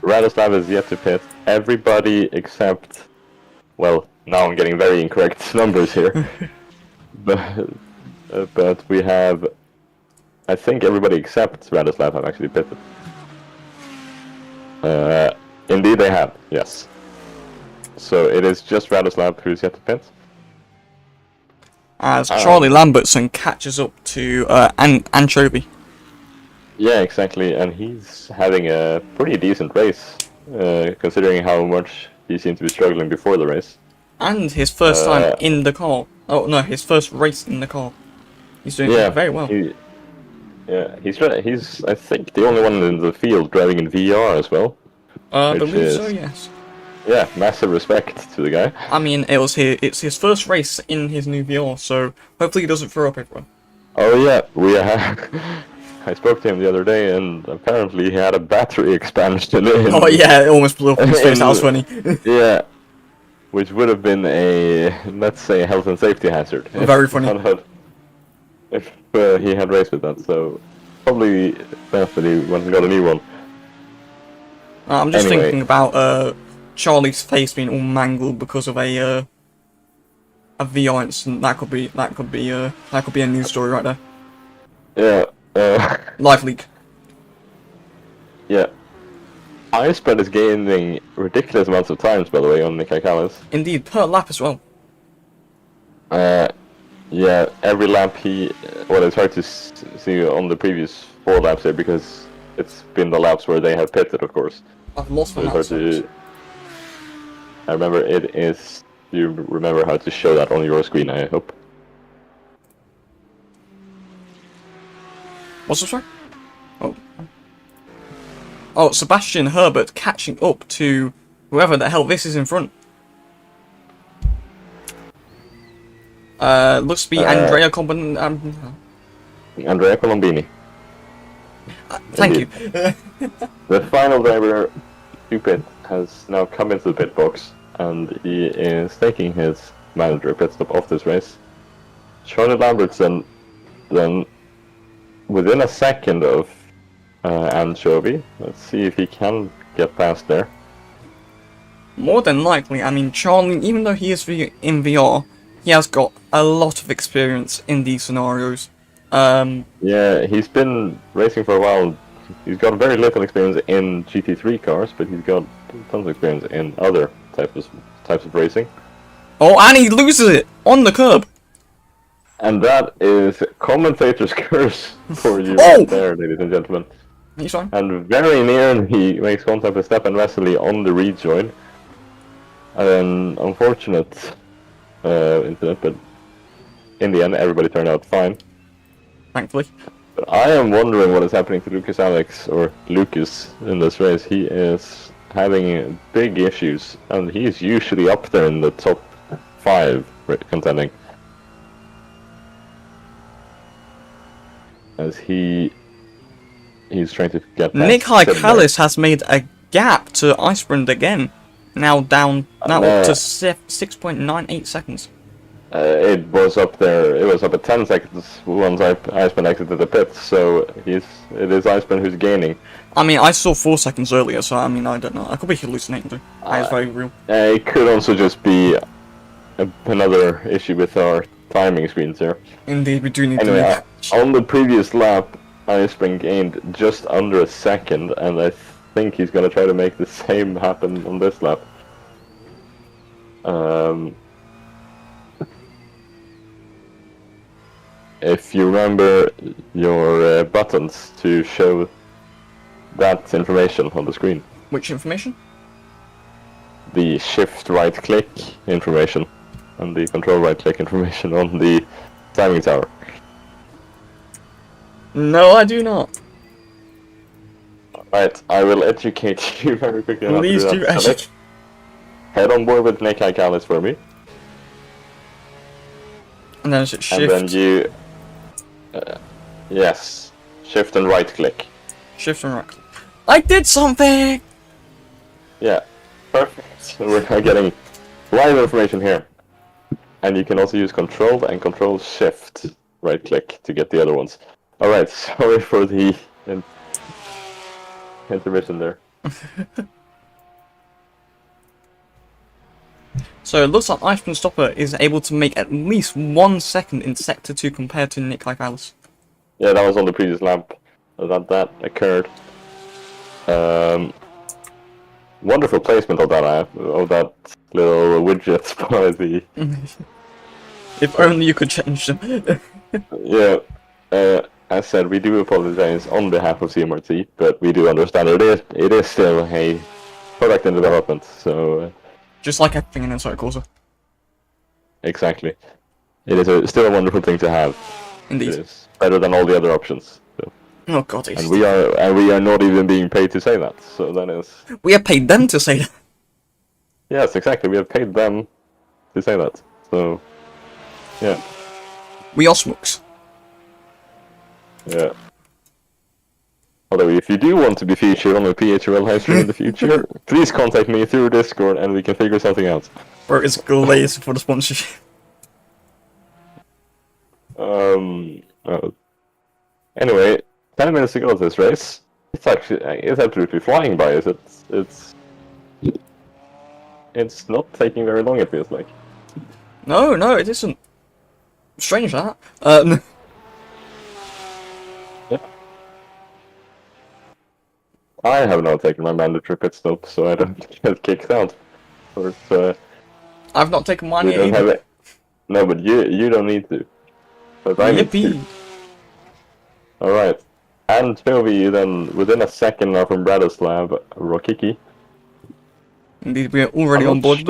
Radoslav is yet to pit. Everybody except, well, now I'm getting very incorrect numbers here, but we have, I think everybody except Radoslav have actually pitted. Indeed they have, yes. So it is just Radoslav who's yet to pit. As Charlie Lambertson catches up to Anchovy. Yeah, exactly, and he's having a pretty decent race, considering how much he seemed to be struggling before the race. And his first time in the car. Oh no, his first race in the car. He's doing very well. He's I think the only one in the field driving in VR as well. I believe so, yes. Yeah, massive respect to the guy. I mean, it's his first race in his new VR, so hopefully he doesn't throw up everyone. Oh yeah, I spoke to him the other day, and apparently he had a battery expansion in. Oh yeah, it almost blew up in his face. That was funny. Yeah, which would have been a, let's say, health and safety hazard. Very funny. If he had raced with that, so probably best that he went and got a new one. I'm just thinking about Charlie's face being all mangled because of a VR incident. That could be a news story right there. Yeah. Live leak. Yeah. Iceberg is gaining ridiculous amounts of times, by the way, on Nick Callis. Indeed, per lap as well. Yeah, every lap well, it's hard to see on the previous 4 laps there because it's been the laps where they have pitted, of course. I've lost my mouse. I remember it is. You remember how to show that on your screen, I hope. What's the story? Oh, Sebastian Herbert catching up to whoever the hell this is in front. Looks to be Andrea Andrea Colombini. Thank you. The final driver to pit has now come into the pit box, and he is taking his manager pit stop off this race. Charlie Lambertson then within a second of Anchovy. Let's see if he can get past there. More than likely, I mean, Charlie, even though he is in VR, he has got a lot of experience in these scenarios. Yeah, he's been racing for a while. He's got very little experience in GT3 cars, but he's got tons of experience in other types of racing. Oh, and he loses it on the curb. And that is commentator's curse for you right there, ladies and gentlemen. He's fine. And very near, he makes contact with Stefan Vesely on the rejoin. An unfortunate incident, but in the end, everybody turned out fine. Thankfully. But I am wondering what is happening to Lucas in this race. He is having big issues, and he's usually up there in the top 5 contending. As he's trying to get past Nick Callis has made a gap to Icebrand again. Now down, up to 6.98 seconds. It was up there. It was up at 10 seconds once Icebrand exited the pit. So it is Icebrand who's gaining. I mean, I saw 4 seconds earlier, so I mean, I don't know. I could be hallucinating too. That is very real. It could also just be another issue with our timing screens here. Indeed, we do need to. On the previous lap, Icebrand gained just under a second, and I think he's going to try to make the same happen on this lap. If you remember your buttons to show that information on the screen. Which information? The shift right click information and the control right click information on the timing tower. No, I do not. Alright, I will educate you very quickly. Please do educate. Head on board with Nick Callis for me. And then is it shift? And then you... yes, shift and right click. Shift and right click. I did something! Yeah, perfect. We're now getting live information here. And you can also use Control and Control Shift right click to get the other ones. Alright, sorry for the intermission there. So it looks like Iceman Stopper is able to make at least 1 second in Sector 2 compared to Nick like Alice. Yeah, that was on the previous lap that occurred. Wonderful placement of that little widget by the... If only you could change them. Yeah, as said, we do apologize on behalf of CMRT, but we do understand it is still a product in development, so... Just like everything in Inside Corsa. Exactly. It is still a wonderful thing to have. Indeed. It is better than all the other options. So. Oh god, And we are not even being paid to say that, so that is... We have paid them to say that. Yes, exactly, we have paid them to say that, so... Yeah. We are smooks. Yeah. Although, if you do want to be featured on a PHRL high stream in the future, please contact me through Discord and we can figure something out. Bro, it's glazed for the sponsorship. Anyway, 10 minutes to go to this race. It's absolutely flying by, is it? It's not taking very long, it feels like. No, it isn't. Strange that. Yeah. I have not taken my mandatory pit stop, so I don't get kicked out. I've not taken mine you yet don't have either. it. No, but you don't need to. But I need to. Yippee! Alright. And Toby then, within a second now from Bratislav, Rokiki. Indeed, we are already on board.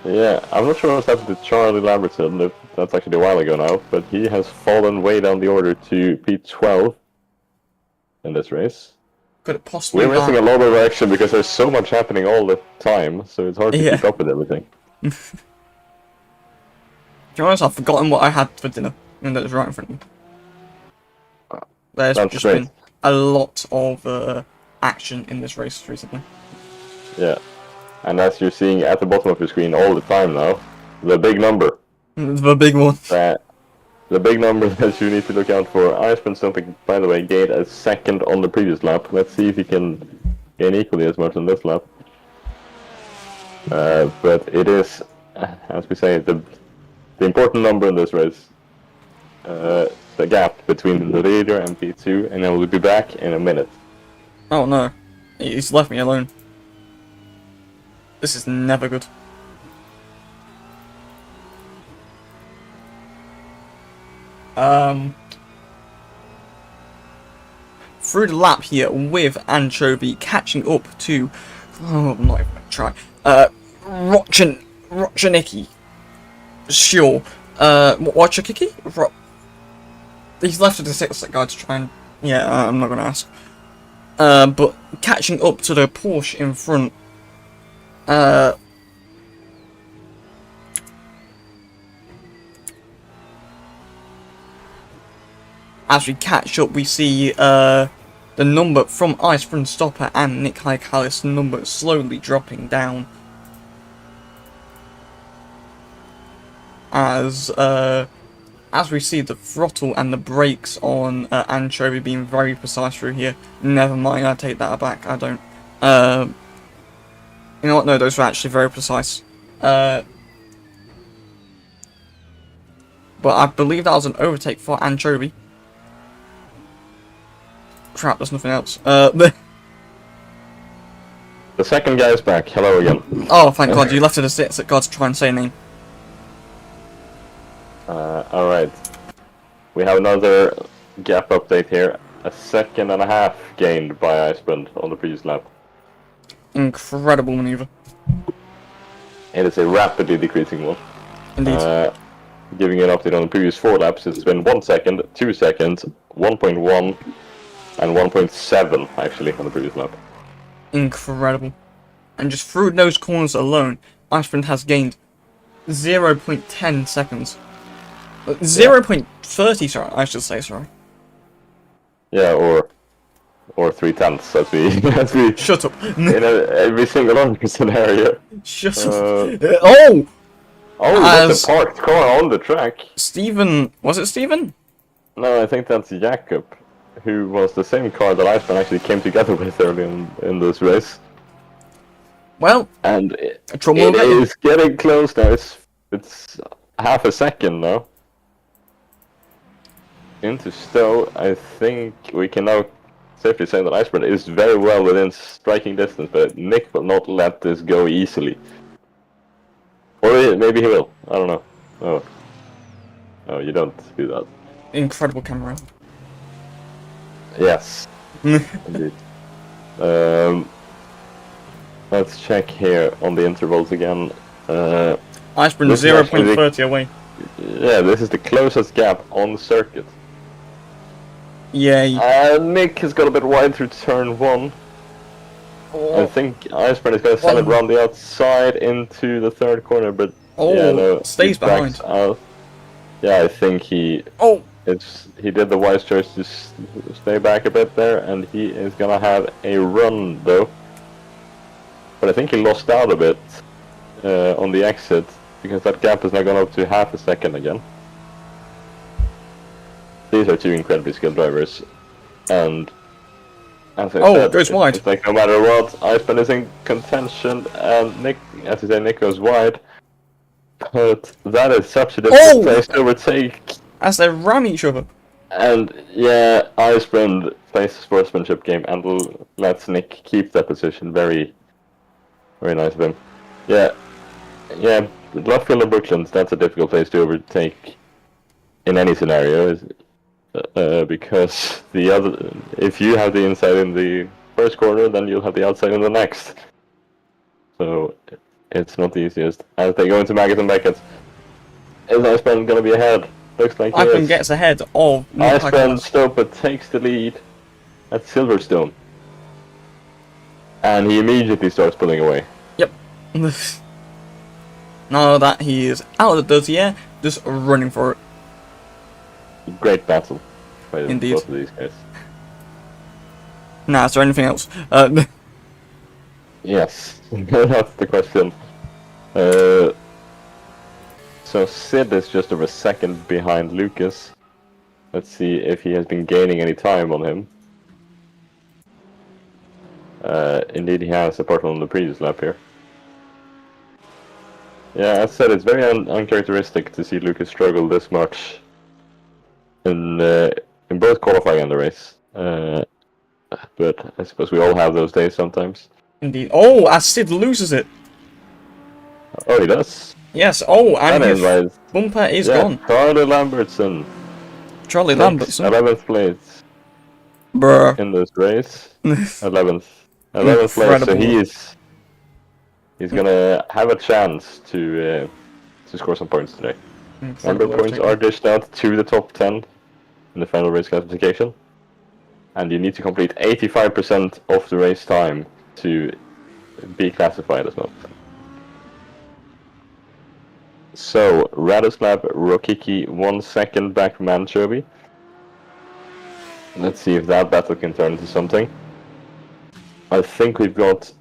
Yeah, I'm not sure what's happened to Charlie Lamberton. That's actually a while ago now, but he has fallen way down the order to P12 in this race. Could it possibly We're missing a lot of action because there's so much happening all the time, so it's hard to keep up with everything. To be honest, I've forgotten what I had for dinner, and that was right in front of me. There's just been a lot of action in this race recently. Yeah, and as you're seeing at the bottom of your screen all the time now, the big number. The big one. The big number that you need to look out for. Iceman something, by the way, gained a second on the previous lap. Let's see if he can gain equally as much on this lap. But it is, as we say, the important number in this race. The gap between the leader and P2, and I will be back in a minute. Oh no, he's left me alone. This is never good. Through the lap here with Anchovy catching up to, oh, I'm not even gonna try. Rochaniki. Sure. Wachakiki? He's left with the 6th guy to try and... Yeah, I'm not going to ask. But catching up to the Porsche in front. As we catch up, we see the number from Iceman Stopper and Nick Hykalis, number slowly dropping down. As we see the throttle and the brakes on Anchovy being very precise through here. Never mind, I take that back, I don't. You know what, no, those were actually very precise. But I believe that was an overtake for Anchovy. Crap, there's nothing else. The second guy is back. Hello again. Oh, thank God, you left it as it God to try and say a name. Alright. We have another gap update here. A second and a half gained by Icebrand on the previous lap. Incredible maneuver. It is a rapidly decreasing one. Indeed. Giving an update on the previous 4 laps, it's been 1 second, 2 seconds, 1.1, and 1.7 actually on the previous lap. Incredible. And just through those corners alone, Icebrand has gained 0.10 seconds. 0.30, sorry, I should say, sorry. Yeah, or or 3/10 as we as we Shut up. in every single other scenario. Shut Uh, up. Oh! Oh, that's a As parked car on the track. Stephen, was it Stephen? No, I think that's Jakob, who was the same car that Iceman actually came together with early in this race. Well, And trouble it will get you. is getting close now. It's half a second now. Into Stowe, I think we can now safely say that Iceman is very well within striking distance, but Nick will not let this go easily. Or maybe he will. I don't know. Oh. Oh, you don't do that. Incredible camera. Yes. Indeed. Let's check here on the intervals again. Iceburn This is 0.30 away. Yeah, this is the closest gap on the circuit. Yay. Nick has got a bit wide through turn 1. Oh. I think Iceburn is going to send it around the outside into the third corner, but yeah, no, stays he backs behind. out. Yeah, I think he did the wise choice to stay back a bit there, and he is gonna have a run though. But I think he lost out a bit on the exit because that gap has now gone up to half a second again. These are two incredibly skilled drivers, and as I said, goes wide. It's like no matter what, Iceman is in contention, and Nick, as you say, Nick goes wide. But that is such a difficult place to overtake. As they ram each other. And yeah, Icebrand plays a sportsmanship game and lets Nick keep that position. Very, very nice of him. Yeah, Luffield and Brooklands, that's a difficult place to overtake in any scenario, because if you have the inside in the first corner, then you'll have the outside in the next. So it's not the easiest. As they go into Maggot and Beckett, is Icebrand going to be ahead? Looks like Iceman gets ahead of Icebrand Stopa takes the lead at Silverstone. And he immediately starts pulling away. Yep. Now that he is out of the dirty air, just running for it. Great battle by Indeed. both of these guys. Nah, is there anything else? Yes, that's the question. So Sid is just over a second behind Lucas. Let's see if he has been gaining any time on him. Indeed he has, apart from the previous lap here. Yeah, as said, it's very uncharacteristic to see Lucas struggle this much in both qualifying and the race. But I suppose we all have those days sometimes. Indeed. Oh, as Sid loses it. Oh, he does? Yes, and his bumper is gone. Charlie Lambertson. Charlie Lambertson. 11th place. Bruh. In this race. 11th. 11th place, so he's gonna have a chance to score some points today. Number of points are dished out to the top 10 in the final race classification. And you need to complete 85% of the race time to be classified as well. So, Radoslav Rokicki 1 second back from Anchovy. Let's see if that battle can turn into something. I think we've got...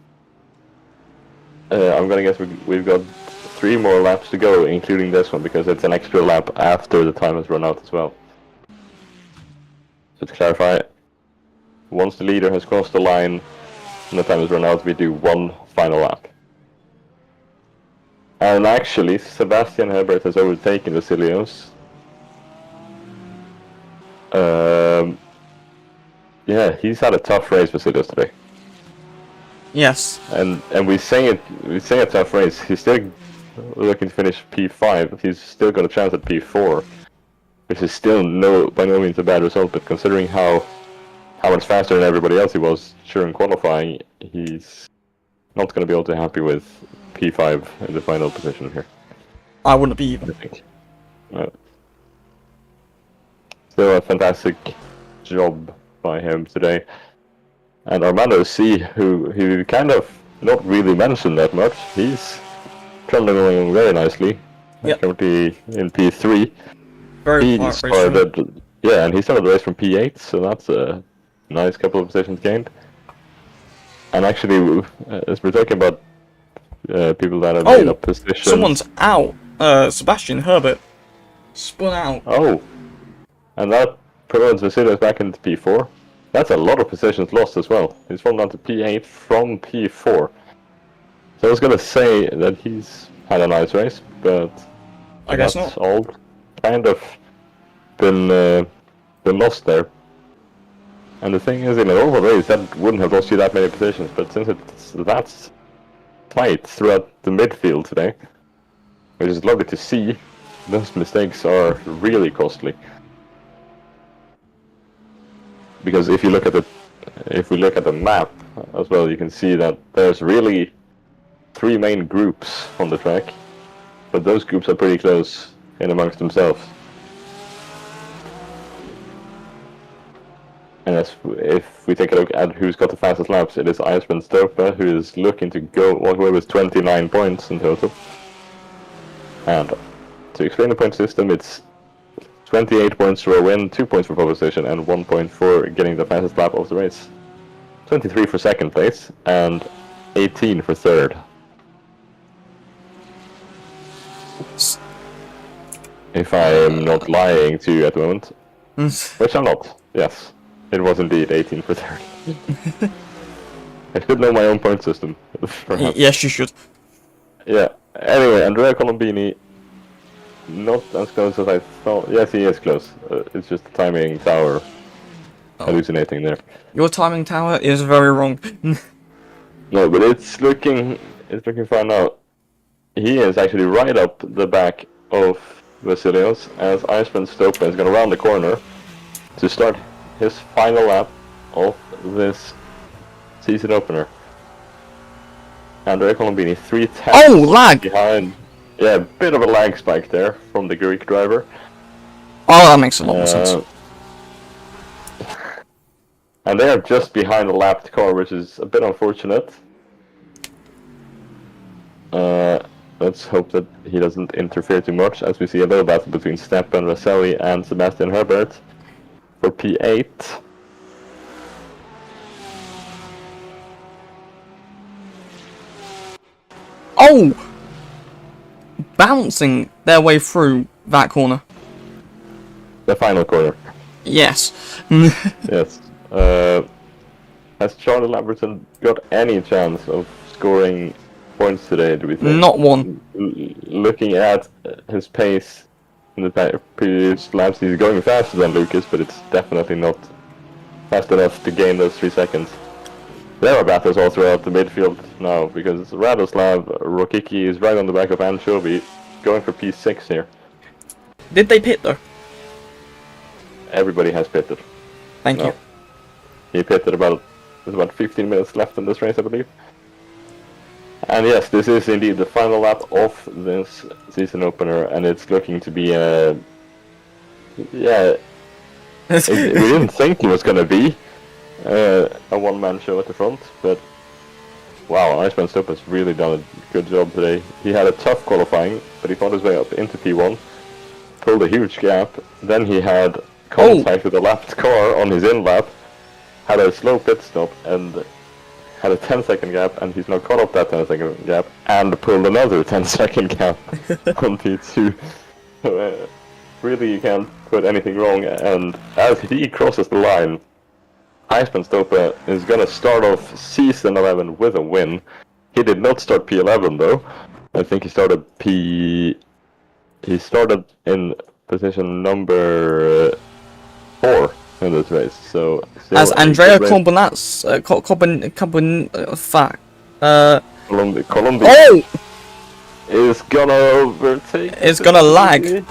I'm gonna guess we've got 3 more laps to go, including this one, because it's an extra lap after the time has run out as well. So to clarify, once the leader has crossed the line and the time has run out, we do 1 final lap. And actually, Sebastian Herbert has overtaken Vasilios. Yeah, he's had a tough race, Vasilios, today. Yes. And we say a tough race. He's still looking to finish P5. He's still got a chance at P4, which is still by no means a bad result. But considering how much faster than everybody else he was during qualifying, he's not going to be able to be happy with P5 in the final position here. I wouldn't be either. I think. Still a fantastic job by him today. And Armando C, who kind of not really mentioned that much, he's trundling along very nicely. Yep. Currently in P3. Very he started the race from P8, so that's a Nice couple of positions gained. And actually, as we're talking about people that have made up positions... Someone's out! Sebastian Herbert spun out. Oh! And that promotes Vasilis back into P4. That's a lot of positions lost as well. He's fallen down to P8 from P4. So I was gonna say that he's had a nice race, but I guess that's not. all kind of been lost there. And the thing is, in a normal race, that wouldn't have lost you that many positions, but since it's that tight throughout the midfield today, which is lovely to see, those mistakes are really costly. Because if we look at the map as well, you can see that there's really 3 main groups on the track, but those groups are pretty close in amongst themselves. And if we take a look at who's got the fastest laps, it is Iceman Stopa, who is looking to go all the way with 29 points in total. And to explain the point system, it's 28 points for a win, 2 points for pole position, and 1 point for getting the fastest lap of the race. 23 for second place, and 18 for third. If I am not lying to you at the moment, which I'm not, yes. It was indeed 18 for third. I should know my own point system, perhaps. Yes, you should. Yeah. Anyway, Andrea Colombini, not as close as I thought. Yes, he is close. It's just the timing tower hallucinating there. Your timing tower is very wrong. No, but it's looking fine now. He is actually right up the back of Vasilios as Iceman Stopa is going to round the corner to start his final lap of this season opener. Andrea Colombini, 3:10. Oh, lag! Behind. Yeah, a bit of a lag spike there from the Greek driver. Oh, that makes a lot more sense. And they are just behind the lapped car, which is a bit unfortunate. Let's hope that he doesn't interfere too much, as we see a little battle between Stepan Raselli and Sebastian Herbert for P8. Oh! Bouncing their way through that corner. The final corner. Yes. Yes. Has Charlie Lamberton got any chance of scoring points today, do we think? Not one. Looking at his pace in the previous laps, he's going faster than Lucas, but it's definitely not fast enough to gain those 3 seconds. There are battles all throughout the midfield now, because Radoslav Rokicki is right on the back of Anchovy, going for P6 here. Did they pit though? Everybody has pitted. Thank you. He pitted there's about 15 minutes left in this race, I believe. And yes, this is indeed the final lap of this season opener, and it's looking to be a... Yeah, we didn't think it was going to be a one-man show at the front, but wow, Iceman Stopa has really done a good job today. He had a tough qualifying, but he found his way up into P1, pulled a huge gap, then he had contact with a lapped car on his in-lap, had a slow pit stop, and had a 10-second gap, and he's now caught up that 10-second gap, and pulled another 10-second gap on P2. Really, you can't put anything wrong, and as he crosses the line, Iceman Stopa is going to start off Season 11 with a win. He did not start P11 though. I think he started He started in position number 4 in this race, so... As Andrea Colombini is gonna overtake... It's gonna lag.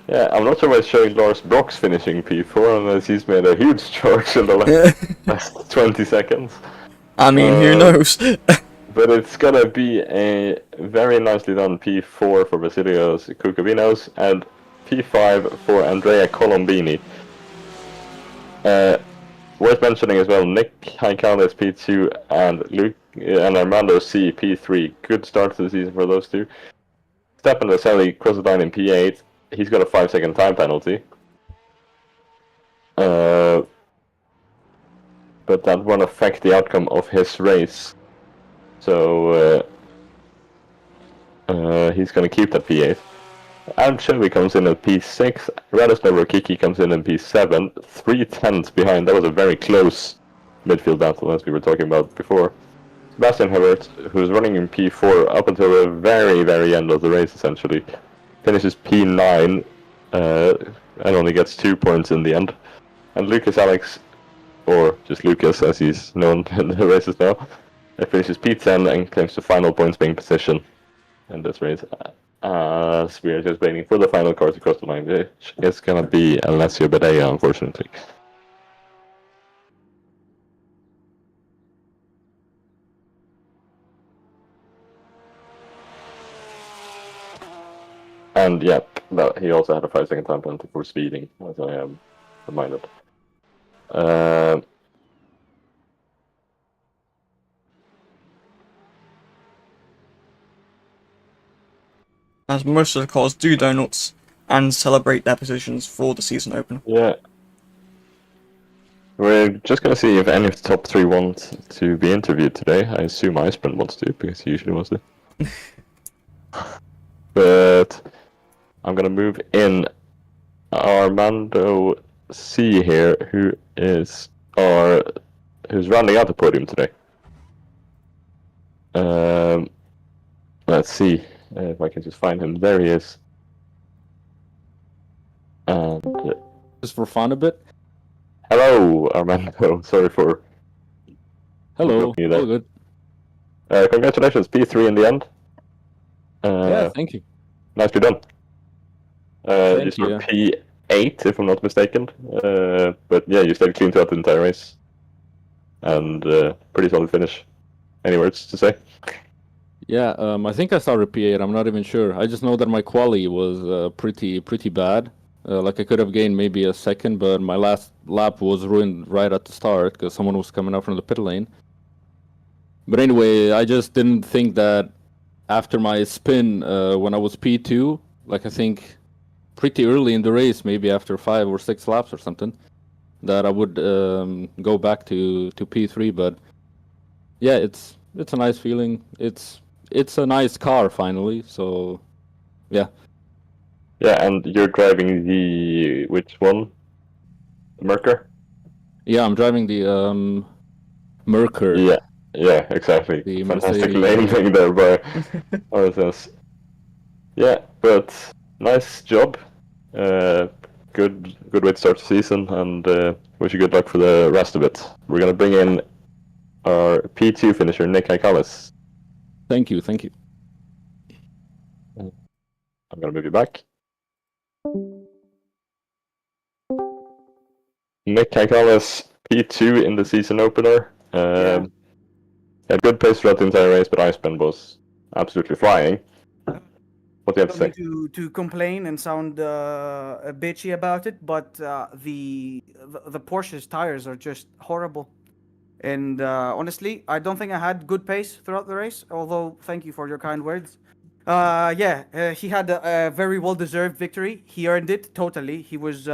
Yeah, I'm not sure why it's showing Lars Brock's finishing P4 unless he's made a huge charge in the last 20 seconds. I mean, who knows? But it's gonna be a very nicely done P4 for Vasilios Kukovinos and P5 for Andrea Colombini. Worth mentioning as well, Nick Haikalis P2 and Armando C P3. Good start to the season for those two. Stepan Raselli crosses down in P8. He's got a 5-second time penalty. but that won't affect the outcome of his race. So he's going to keep that P8. Anchovy comes in at P6. Radosnover Kiki comes in at P7. 3/10 behind. That was a very close midfield battle, as we were talking about before. Sebastian Hebert, who's running in P4 up until the very, very end of the race, essentially, finishes P9 and only gets 2 points in the end. And Lucas Alex, or just Lucas as he's known in the races now, finishes P10 and claims the final points being position in this race. As we are just waiting for the final car to cross the line, which is going to be Alessio Bedea, unfortunately. And yep, he also had a 5-second time penalty for speeding, as I am reminded. As most of the cars do donuts and celebrate their positions for the season opener. Yeah. We're just going to see if any of the top 3 want to be interviewed today. I assume Icebrand wants to, because he usually wants to. But I'm going to move in Armando C here, who's rounding out the podium today. Let's see if I can just find him. There he is. And just for fun a bit. Hello, Armando. Sorry for. Hello. All good. Congratulations, P3 in the end. Yeah, thank you. Nicely done. Thank you you. P8, if I'm not mistaken. But yeah, you stayed clean throughout the entire race. And pretty solid finish. Any words to say? Yeah, I think I started P8. I'm not even sure. I just know that my quali was pretty bad. Like I could have gained maybe a second, but my last lap was ruined right at the start because someone was coming up from the pit lane. But anyway, I just didn't think that after my spin when I was P2, like I think pretty early in the race, maybe after 5 or 6 laps or something, that I would go back to P3. But yeah, it's a nice feeling. It's a nice car finally. So yeah. Yeah, and you're driving the which one? Merker? Yeah, I'm driving the Merker. Yeah, exactly. The Fantastic Mercedes. naming there by RSS. Yeah, but nice job. Good way to start the season, and wish you good luck for the rest of it. We're gonna bring in our P2 finisher, Nick Haikalis. Thank you. I'm gonna move you back. Nick Haikalis, P2 in the season opener. Had good pace throughout the entire race, but Iceman was absolutely flying. What do you have to say? To complain and sound bitchy about it, but the Porsche's tires are just horrible. And honestly, I don't think I had good pace throughout the race. Although, thank you for your kind words. He had a very well-deserved victory. He earned it totally. He was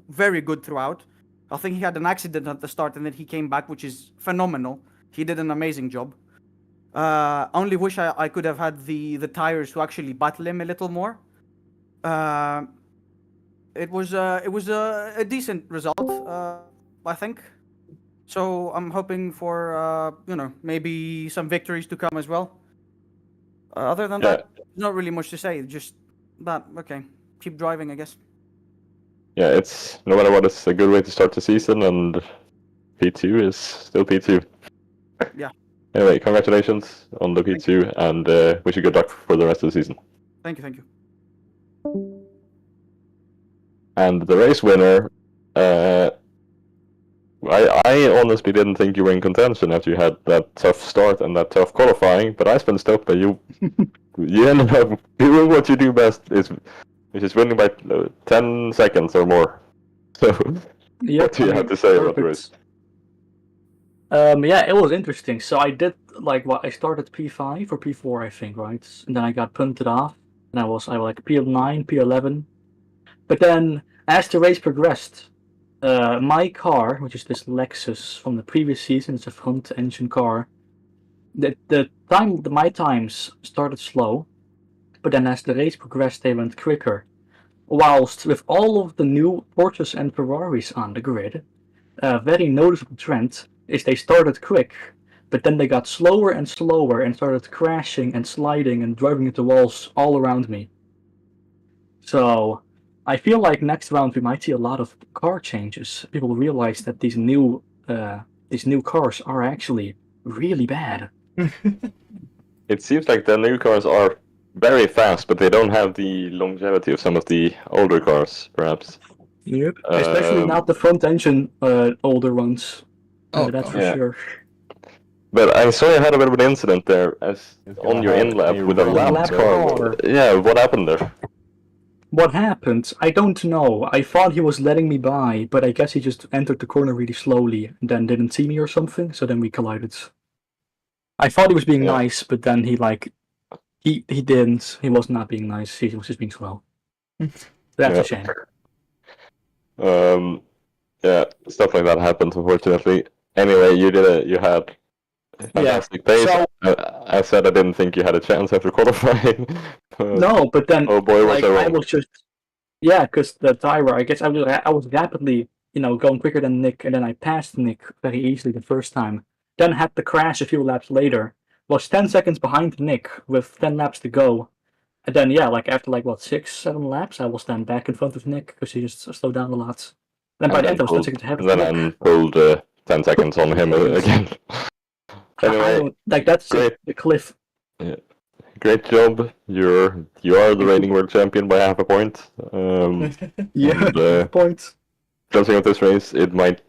very good throughout. I think he had an accident at the start, and then he came back, which is phenomenal. He did an amazing job. Only wish I could have had the tires to actually battle him a little more. It was a decent result, I think. So I'm hoping for maybe some victories to come as well. Other than that, there's not really much to say. Just that okay, keep driving, I guess. Yeah, it's no matter what, it's a good way to start the season, and P2 is still P2. Yeah. Anyway, congratulations on the P2, and wish you good luck for the rest of the season. Thank you. And the race winner, I honestly didn't think you were in contention after you had that tough start and that tough qualifying, but Iceman stopped, but you ended up doing what you do best, which is winning by 10 seconds or more. So, what do you have to say about the race? Yeah, it was interesting. So I did I started P5 or P4, I think, right? And then I got punted off, and I was like P9, P11. But then as the race progressed, my car, which is this Lexus from the previous season, it's a front engine car. My times started slow, but then as the race progressed, they went quicker. Whilst with all of the new Porsches and Ferraris on the grid, a very noticeable trend is they started quick, but then they got slower and slower and started crashing and sliding and driving into walls all around me. So I feel like next round we might see a lot of car changes. People realize that these new cars are actually really bad. It seems like the new cars are very fast, but they don't have the longevity of some of the older cars, perhaps. Yep. Especially not the front engine older ones. Oh, That's for yeah. sure. But I saw you had a bit of an incident there, as on your in-lap with a lapped car. Yeah, what happened there? What happened? I don't know. I thought he was letting me by, but I guess he just entered the corner really slowly and then didn't see me or something, so then we collided. I thought he was being nice, but then he didn't. He was not being nice. He was just being slow. That's a shame. Yeah, stuff like that happens, unfortunately. Anyway, you had a fantastic pace. So, I said I didn't think you had a chance after qualifying. no, but then oh boy, was I wrong. I was just because the tire. I guess I was rapidly going quicker than Nick, and then I passed Nick very easily the first time. Then had to crash a few laps later. Was 10 seconds behind Nick with 10 laps to go. And then after 6-7 laps, I was then back in front of Nick because he just slowed down a lot. Then by the end, I was 10 seconds ahead of Nick. And then pulled 10 seconds on him again. Anyway, that's great. The cliff. Yeah. Great job. You are the reigning world champion by half a point. Point. Judging of this race, it might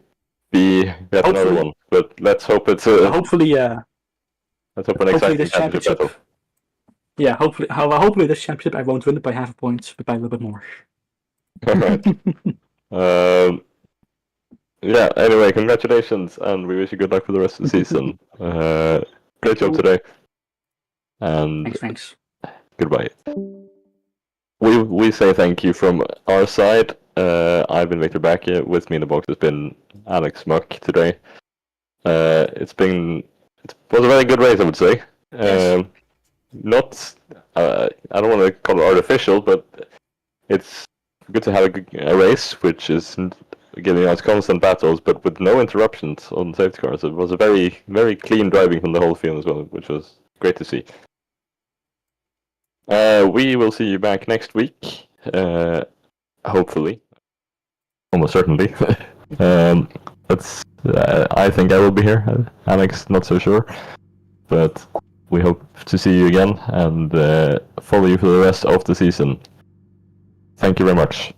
be yet another one. But let's hope it's hopefully let's hope an exciting championship battle. Yeah, hopefully this championship I won't win it by half a point, but by a little bit more. Alright. Yeah, anyway, congratulations, and we wish you good luck for the rest of the season. Great job today. And thanks. Goodbye. We say thank you from our side. I've been Victor Backe. With me in the box has been Alex Muck today. It was a very good race, I would say. Yes. Not, I don't want to call it artificial, but it's good to have a race which is giving us constant battles, but with no interruptions on safety cars. It was a very, very clean driving from the whole field as well, which was great to see. We will see you back next week, hopefully, almost certainly. I think I will be here. Alex, not so sure, but we hope to see you again and follow you for the rest of the season. Thank you very much.